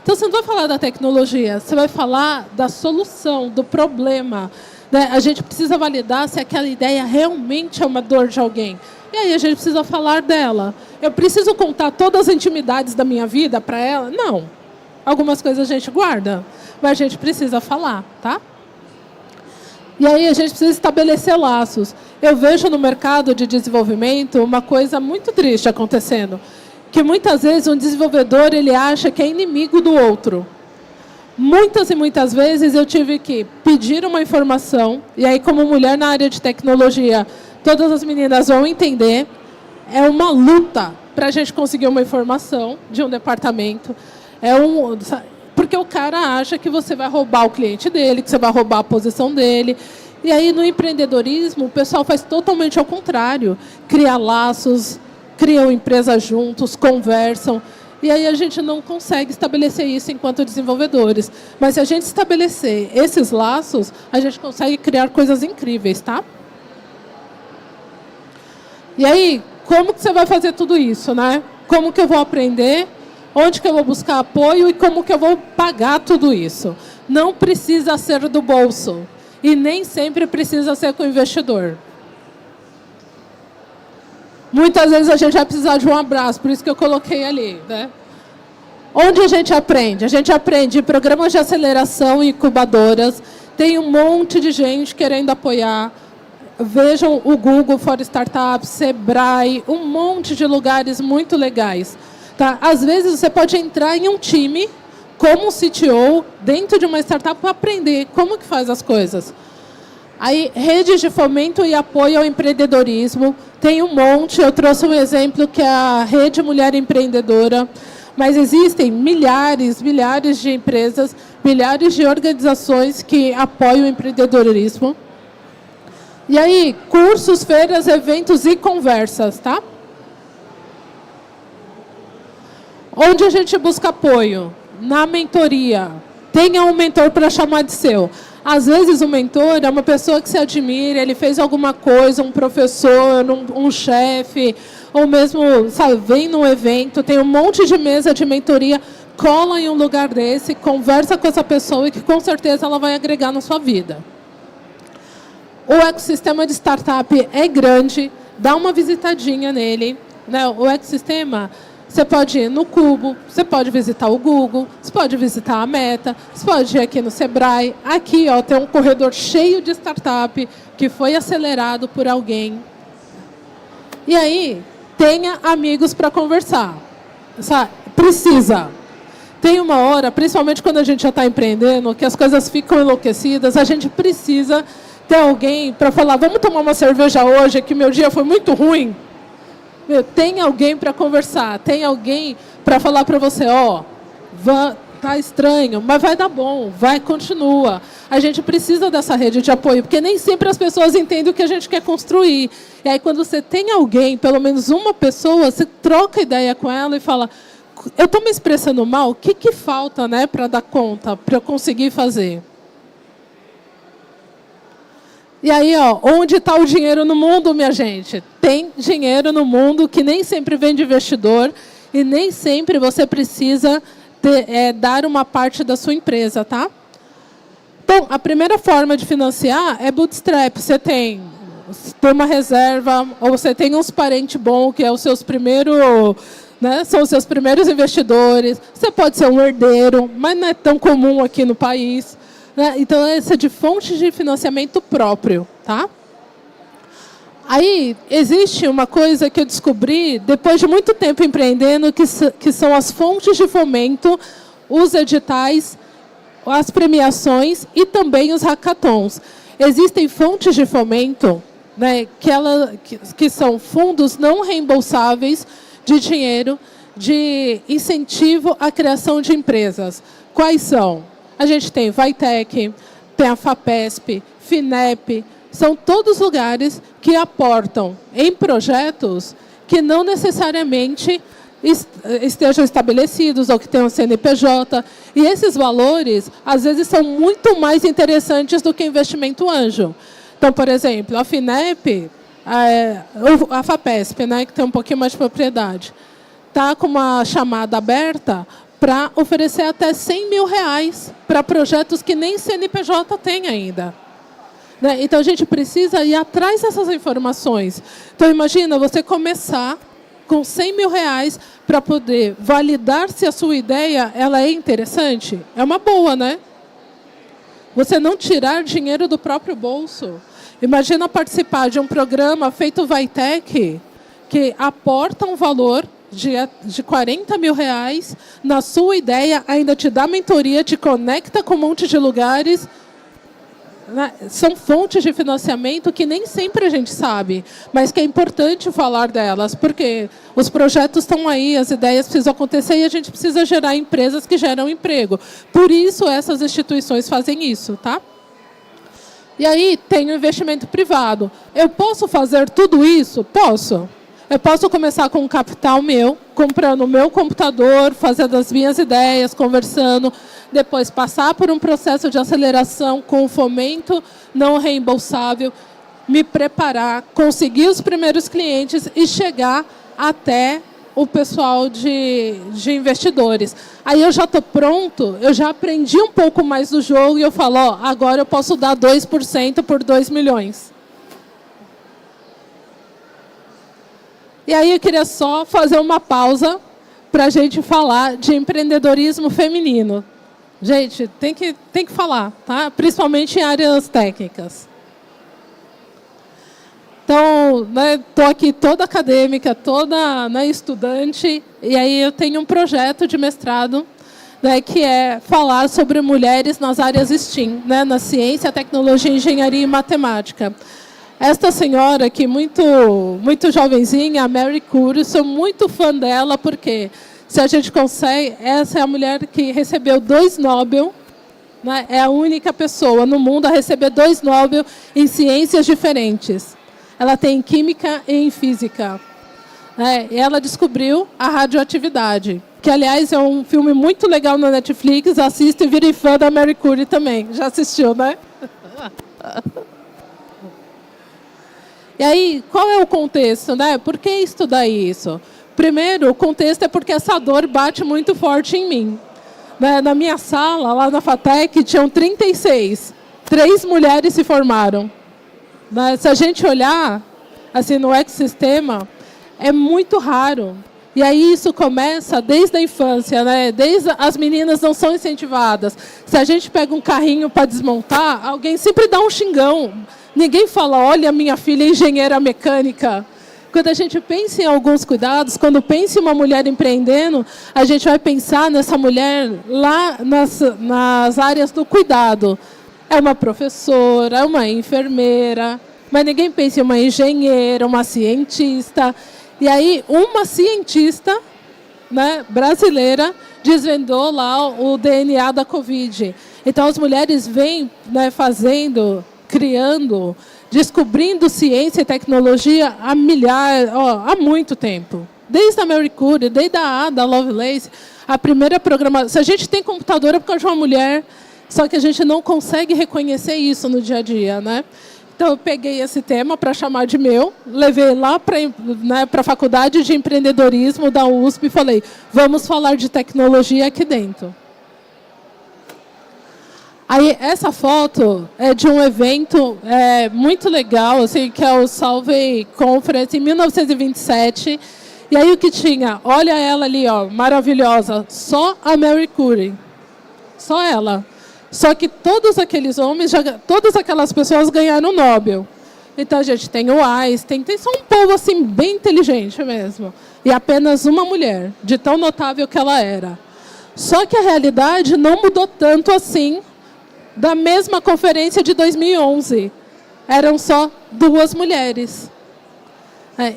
Então, você não vai falar da tecnologia, você vai falar da solução, do problema. Né? A gente precisa validar se aquela ideia realmente é uma dor de alguém. E aí a gente precisa falar dela. Eu preciso contar todas as intimidades da minha vida para ela? Não. Algumas coisas a gente guarda, mas a gente precisa falar, tá? E aí a gente precisa estabelecer laços. Eu vejo no mercado de desenvolvimento uma coisa muito triste acontecendo. Que muitas vezes um desenvolvedor ele acha que é inimigo do outro. Muitas e muitas vezes eu tive que pedir uma informação, e aí como mulher na área de tecnologia, todas as meninas vão entender, é uma luta para a gente conseguir uma informação de um departamento. porque o cara acha que você vai roubar o cliente dele, que você vai roubar a posição dele. E aí, no empreendedorismo, o pessoal faz totalmente ao contrário. Cria laços, criam empresas juntos, conversam. E aí a gente não consegue estabelecer isso enquanto desenvolvedores. Mas se a gente estabelecer esses laços, a gente consegue criar coisas incríveis, tá? E aí, como que você vai fazer tudo isso, né? Como que eu vou aprender? Onde que eu vou buscar apoio e como que eu vou pagar tudo isso? Não precisa ser do bolso. E nem sempre precisa ser com o investidor. Muitas vezes a gente vai precisar de um abraço, por isso que eu coloquei ali, né? Onde a gente aprende? A gente aprende em programas de aceleração e incubadoras. Tem um monte de gente querendo apoiar. Vejam o Google for Startups, Sebrae, um monte de lugares muito legais. Tá? Às vezes você pode entrar em um time, como um CTO, dentro de uma startup, para aprender como que faz as coisas. Aí, redes de fomento e apoio ao empreendedorismo. Tem um monte, eu trouxe um exemplo que é a Rede Mulher Empreendedora. Mas existem milhares de empresas, milhares de organizações que apoiam o empreendedorismo. E aí, cursos, feiras, eventos e conversas, tá? Onde a gente busca apoio? Na mentoria. Tenha um mentor para chamar de seu. Às vezes o mentor é uma pessoa que você admira, ele fez alguma coisa, um professor, um chefe, ou mesmo, sabe, vem num evento, tem um monte de mesa de mentoria, cola em um lugar desse, conversa com essa pessoa e que com certeza ela vai agregar na sua vida. O ecossistema de startup é grande, dá uma visitadinha nele, né? O ecossistema, você pode ir no Cubo, você pode visitar o Google, você pode visitar a Meta, você pode ir aqui no Sebrae. Aqui ó, tem um corredor cheio de startup que foi acelerado por alguém. E aí, tenha amigos para conversar. Sabe? Precisa. Tem uma hora, principalmente quando a gente já está empreendendo, que as coisas ficam enlouquecidas, a gente precisa ter alguém para falar, vamos tomar uma cerveja hoje, que meu dia foi muito ruim. Tem alguém para conversar, tem alguém para falar para você, ó, tá estranho, mas vai dar bom, vai, continua. A gente precisa dessa rede de apoio, porque nem sempre as pessoas entendem o que a gente quer construir. E aí, quando você tem alguém, pelo menos uma pessoa, você troca ideia com ela e fala, eu estou me expressando mal, o que falta, né, para dar conta, para eu conseguir fazer? E aí, ó, onde está o dinheiro no mundo, minha gente? Tem dinheiro no mundo que nem sempre vem de investidor e nem sempre você precisa dar uma parte da sua empresa, tá? Então, a primeira forma de financiar é bootstrap. Você tem uma reserva, ou você tem uns parentes bons, que é os seus primeiros, né, são os seus primeiros investidores. Você pode ser um herdeiro, mas não é tão comum aqui no país. Então, essa é de fonte de financiamento próprio, tá? Aí, existe uma coisa que eu descobri, depois de muito tempo empreendendo, que são as fontes de fomento, os editais, as premiações e também os hackathons. Existem fontes de fomento, né, que são fundos não reembolsáveis de dinheiro, de incentivo à criação de empresas. Quais são? A gente tem Vitec, tem a FAPESP, FINEP, são todos lugares que aportam em projetos que não necessariamente estejam estabelecidos ou que tenham CNPJ. E esses valores, às vezes, são muito mais interessantes do que investimento anjo. Então, por exemplo, a FINEP, a FAPESP, né, que tem um pouquinho mais de propriedade, está com uma chamada aberta para oferecer até R$100 mil para projetos que nem CNPJ tem ainda. Né? Então, a gente precisa ir atrás dessas informações. Então, imagina você começar com R$100 mil para poder validar se a sua ideia ela é interessante. É uma boa, né? Você não tirar dinheiro do próprio bolso. Imagina participar de um programa feito Vitec, que aporta um valor de R$40 mil na sua ideia, ainda te dá mentoria, te conecta com um monte de lugares. né, são fontes de financiamento que nem sempre a gente sabe, mas que é importante falar delas, porque os projetos estão aí, as ideias precisam acontecer e a gente precisa gerar empresas que geram emprego. Por isso, essas instituições fazem isso, tá? E aí tem o investimento privado. Eu posso fazer tudo isso? Posso. Eu posso começar com um capital meu, comprando o meu computador, fazendo as minhas ideias, conversando, depois passar por um processo de aceleração com fomento não reembolsável, me preparar, conseguir os primeiros clientes e chegar até o pessoal de investidores. Aí eu já estou pronto, eu já aprendi um pouco mais do jogo e eu falo, ó, agora eu posso dar 2% por 2 milhões. E aí eu queria só fazer uma pausa para a gente falar de empreendedorismo feminino. Gente, tem que falar, tá? Principalmente em áreas técnicas. Então, estou aqui toda acadêmica, toda estudante, e aí eu tenho um projeto de mestrado, que é falar sobre mulheres nas áreas STEAM, na ciência, tecnologia, engenharia e matemática. Esta senhora aqui, muito jovenzinha, a Marie Curie, sou muito fã dela, porque se a gente consegue, essa é a mulher que recebeu 2 Nobel, é a única pessoa no mundo a receber 2 Nobel em ciências diferentes. Ela tem em química e em física. E ela descobriu a radioatividade, que, aliás, é um filme muito legal na Netflix. Assista e vire fã da Marie Curie também. Já assistiu, né? E aí, qual é o contexto, Por que estudar isso? Primeiro, o contexto é porque essa dor bate muito forte em mim. Na minha sala, lá na FATEC, tinham 36. 3 mulheres se formaram. Se a gente olhar assim, no ecossistema, é muito raro. E aí isso começa desde a infância, Desde as meninas não são incentivadas. Se a gente pega um carrinho para desmontar, alguém sempre dá um xingão. Ninguém fala, olha, minha filha é engenheira mecânica. Quando a gente pensa em alguns cuidados, quando pensa em uma mulher empreendendo, a gente vai pensar nessa mulher lá nas áreas do cuidado. É uma professora, é uma enfermeira, mas ninguém pensa em uma engenheira, uma cientista. E aí, uma cientista brasileira desvendou lá o DNA da Covid. Então, as mulheres vêm fazendo, criando, descobrindo ciência e tecnologia há muito tempo. Desde a Marie Curie, desde a Ada Lovelace, a primeira programação. Se a gente tem computador é por causa de uma mulher, só que a gente não consegue reconhecer isso no dia a dia, Então, eu peguei esse tema para chamar de meu, levei lá para a Faculdade de Empreendedorismo da USP e falei, vamos falar de tecnologia aqui dentro. Aí, essa foto é de um evento muito legal, assim, que é o Solvay Conference, em 1927. E aí, o que tinha? Olha ela ali, ó, maravilhosa, só a Marie Curie. Só ela. Só que todos aqueles homens, todas aquelas pessoas ganharam o Nobel. Então, a gente tem o Einstein, tem só um povo assim, bem inteligente mesmo. E apenas uma mulher, de tão notável que ela era. Só que a realidade não mudou tanto assim da mesma conferência de 2011. Eram só 2 mulheres.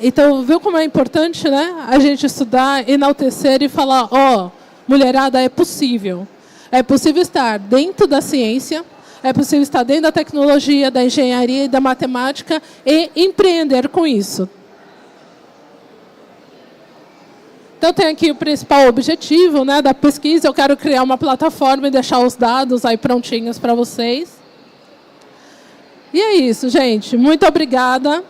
Então, viu como é importante, a gente estudar, enaltecer e falar, mulherada, é possível. É possível estar dentro da ciência, é possível estar dentro da tecnologia, da engenharia e da matemática e empreender com isso. Então, tem aqui o principal objetivo da pesquisa. Eu quero criar uma plataforma e deixar os dados aí prontinhos para vocês. E é isso, gente. Muito obrigada.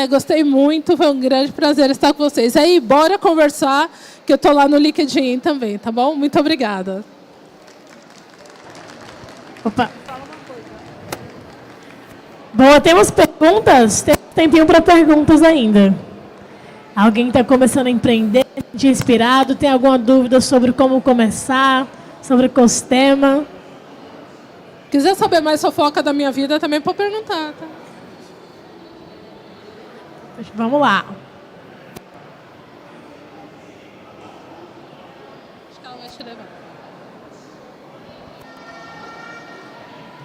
Gostei muito, foi um grande prazer estar com vocês. Aí, bora conversar, que eu estou lá no LinkedIn também, tá bom? Muito obrigada. Opa. Boa, temos perguntas? Tem tempinho para perguntas ainda. Alguém está começando a empreender, te inspirado, tem alguma dúvida sobre como começar, sobre o ecossistema? Quiser saber mais fofoca da minha vida, também pode perguntar, tá? Vamos lá. Acho que ela vai te levar.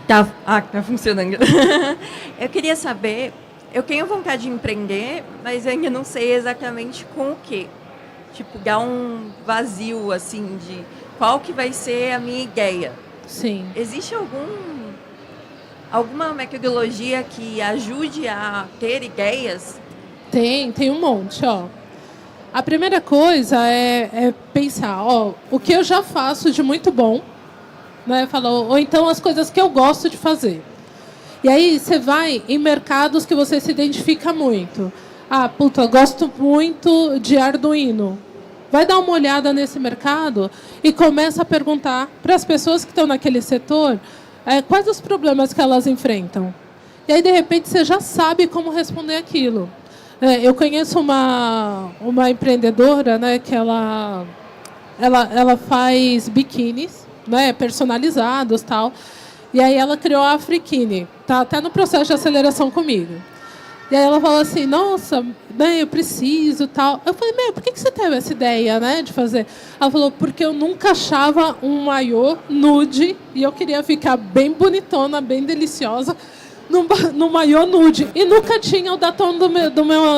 Tá funcionando. Eu queria saber, eu tenho vontade de empreender, mas eu ainda não sei exatamente com o quê. Tipo, dá um vazio, assim, de qual que vai ser a minha ideia. Sim. Existe alguma metodologia que ajude a ter ideias? Tem um monte, ó. A primeira coisa é pensar, ó, o que eu já faço de muito bom, né? Ou então as coisas que eu gosto de fazer. E aí você vai em mercados que você se identifica muito. Ah, puta, eu gosto muito de Arduino. Vai dar uma olhada nesse mercado e começa a perguntar para as pessoas que estão naquele setor quais os problemas que elas enfrentam. E aí, de repente, você já sabe como responder aquilo. Eu conheço uma empreendedora, né, que ela faz biquínis, né, personalizados e tal. E aí ela criou a Afrikini. Está até no processo de aceleração comigo. E aí ela falou assim, nossa, né, eu preciso tal. Eu falei, por que você teve essa ideia, né, de fazer? Ela falou, porque eu nunca achava um maiô nude e eu queria ficar bem bonitona, bem deliciosa no maiô nude. E nunca tinha o da tom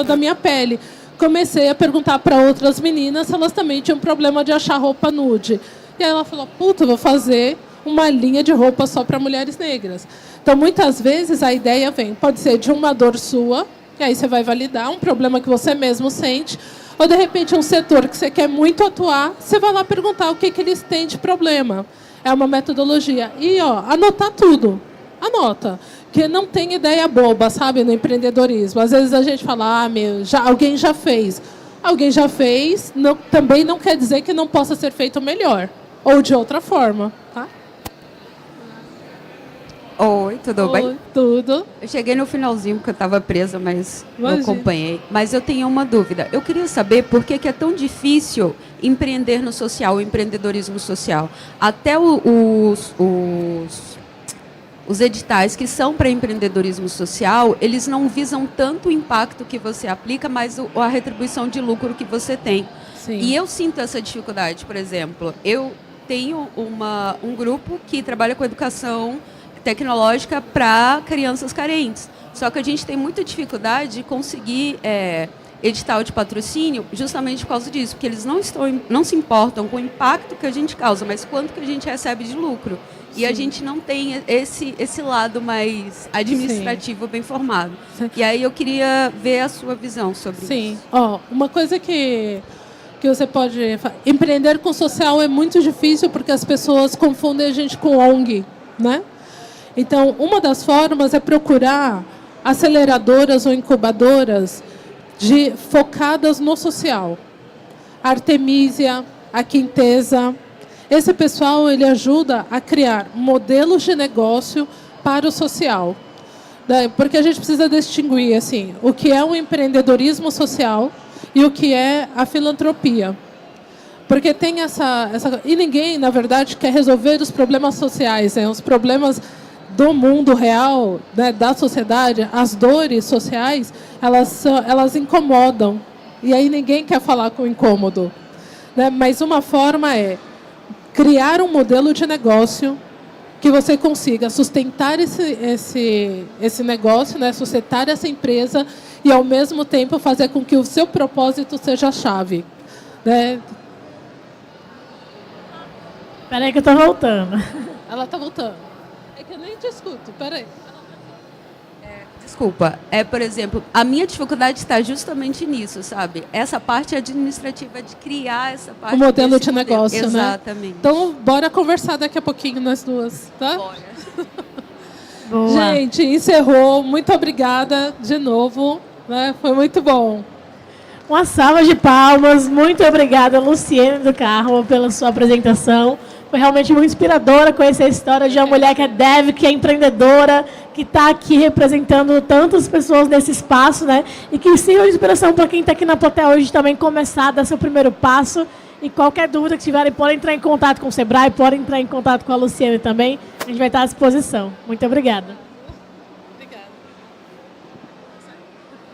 da minha pele. Comecei a perguntar para outras meninas se elas também tinham problema de achar roupa nude. E aí ela falou, puta, vou fazer uma linha de roupa só para mulheres negras. Então, muitas vezes, a ideia pode ser de uma dor sua, e aí você vai validar um problema que você mesmo sente, ou, de repente, um setor que você quer muito atuar, você vai lá perguntar o que eles têm de problema. É uma metodologia. E, anotar tudo. Anota. Porque não tem ideia boba, sabe, no empreendedorismo. Às vezes a gente fala, alguém já fez. Alguém já fez, também não quer dizer que não possa ser feito melhor. Ou de outra forma, tá? Oi, tudo bem? Tudo. Eu cheguei no finalzinho porque eu estava presa, mas Imagina. eu acompanhei. Mas eu tenho uma dúvida. Eu queria saber por que é tão difícil empreender no social, o empreendedorismo social. Até os editais que são para empreendedorismo social, eles não visam tanto o impacto que você aplica, mas a retribuição de lucro que você tem. Sim. E eu sinto essa dificuldade, por exemplo. Eu tenho um grupo que trabalha com educação tecnológica para crianças carentes. Só que a gente tem muita dificuldade de conseguir edital de patrocínio justamente por causa disso, porque eles não se importam com o impacto que a gente causa, mas quanto que a gente recebe de lucro. Sim. E a gente não tem esse lado mais administrativo. Sim. Bem formado. Sim. E aí eu queria ver a sua visão sobre isso. Sim. Uma coisa que você pode... Empreender com social é muito difícil porque as pessoas confundem a gente com ONG, né? Então, uma das formas é procurar aceleradoras ou incubadoras focadas no social. A Artemisia, a Quintesa. Esse pessoal ele ajuda a criar modelos de negócio para o social. Porque a gente precisa distinguir assim, o que é o empreendedorismo social e o que é a filantropia. Porque tem essa... E ninguém, na verdade, quer resolver os problemas sociais, os problemas do mundo real, né, da sociedade, as dores sociais, elas incomodam. E aí ninguém quer falar com o incômodo. Né? Mas uma forma é criar um modelo de negócio que você consiga sustentar esse negócio, né, sustentar essa empresa e, ao mesmo tempo, fazer com que o seu propósito seja a chave. Né? Espera aí que eu estou voltando. Ela está voltando. É que eu nem te escuto, peraí. Desculpa, por exemplo, a minha dificuldade está justamente nisso, sabe? Essa parte administrativa de criar essa parte. O modelo de negócio, né? Exatamente. Então, bora conversar daqui a pouquinho nós duas, tá? Bora. Boa. Gente, encerrou. Muito obrigada de novo, né? Foi muito bom. Uma salva de palmas. Muito obrigada, Luciene do Carmo, pela sua apresentação. Foi realmente muito inspiradora conhecer a história de uma mulher que é dev, que é empreendedora, que está aqui representando tantas pessoas nesse espaço, né? E que sirva de inspiração para quem está aqui na plateia hoje também começar a dar seu primeiro passo. E qualquer dúvida que tiverem, podem entrar em contato com o Sebrae, podem entrar em contato com a Luciene também. A gente vai estar à disposição. Muito obrigada.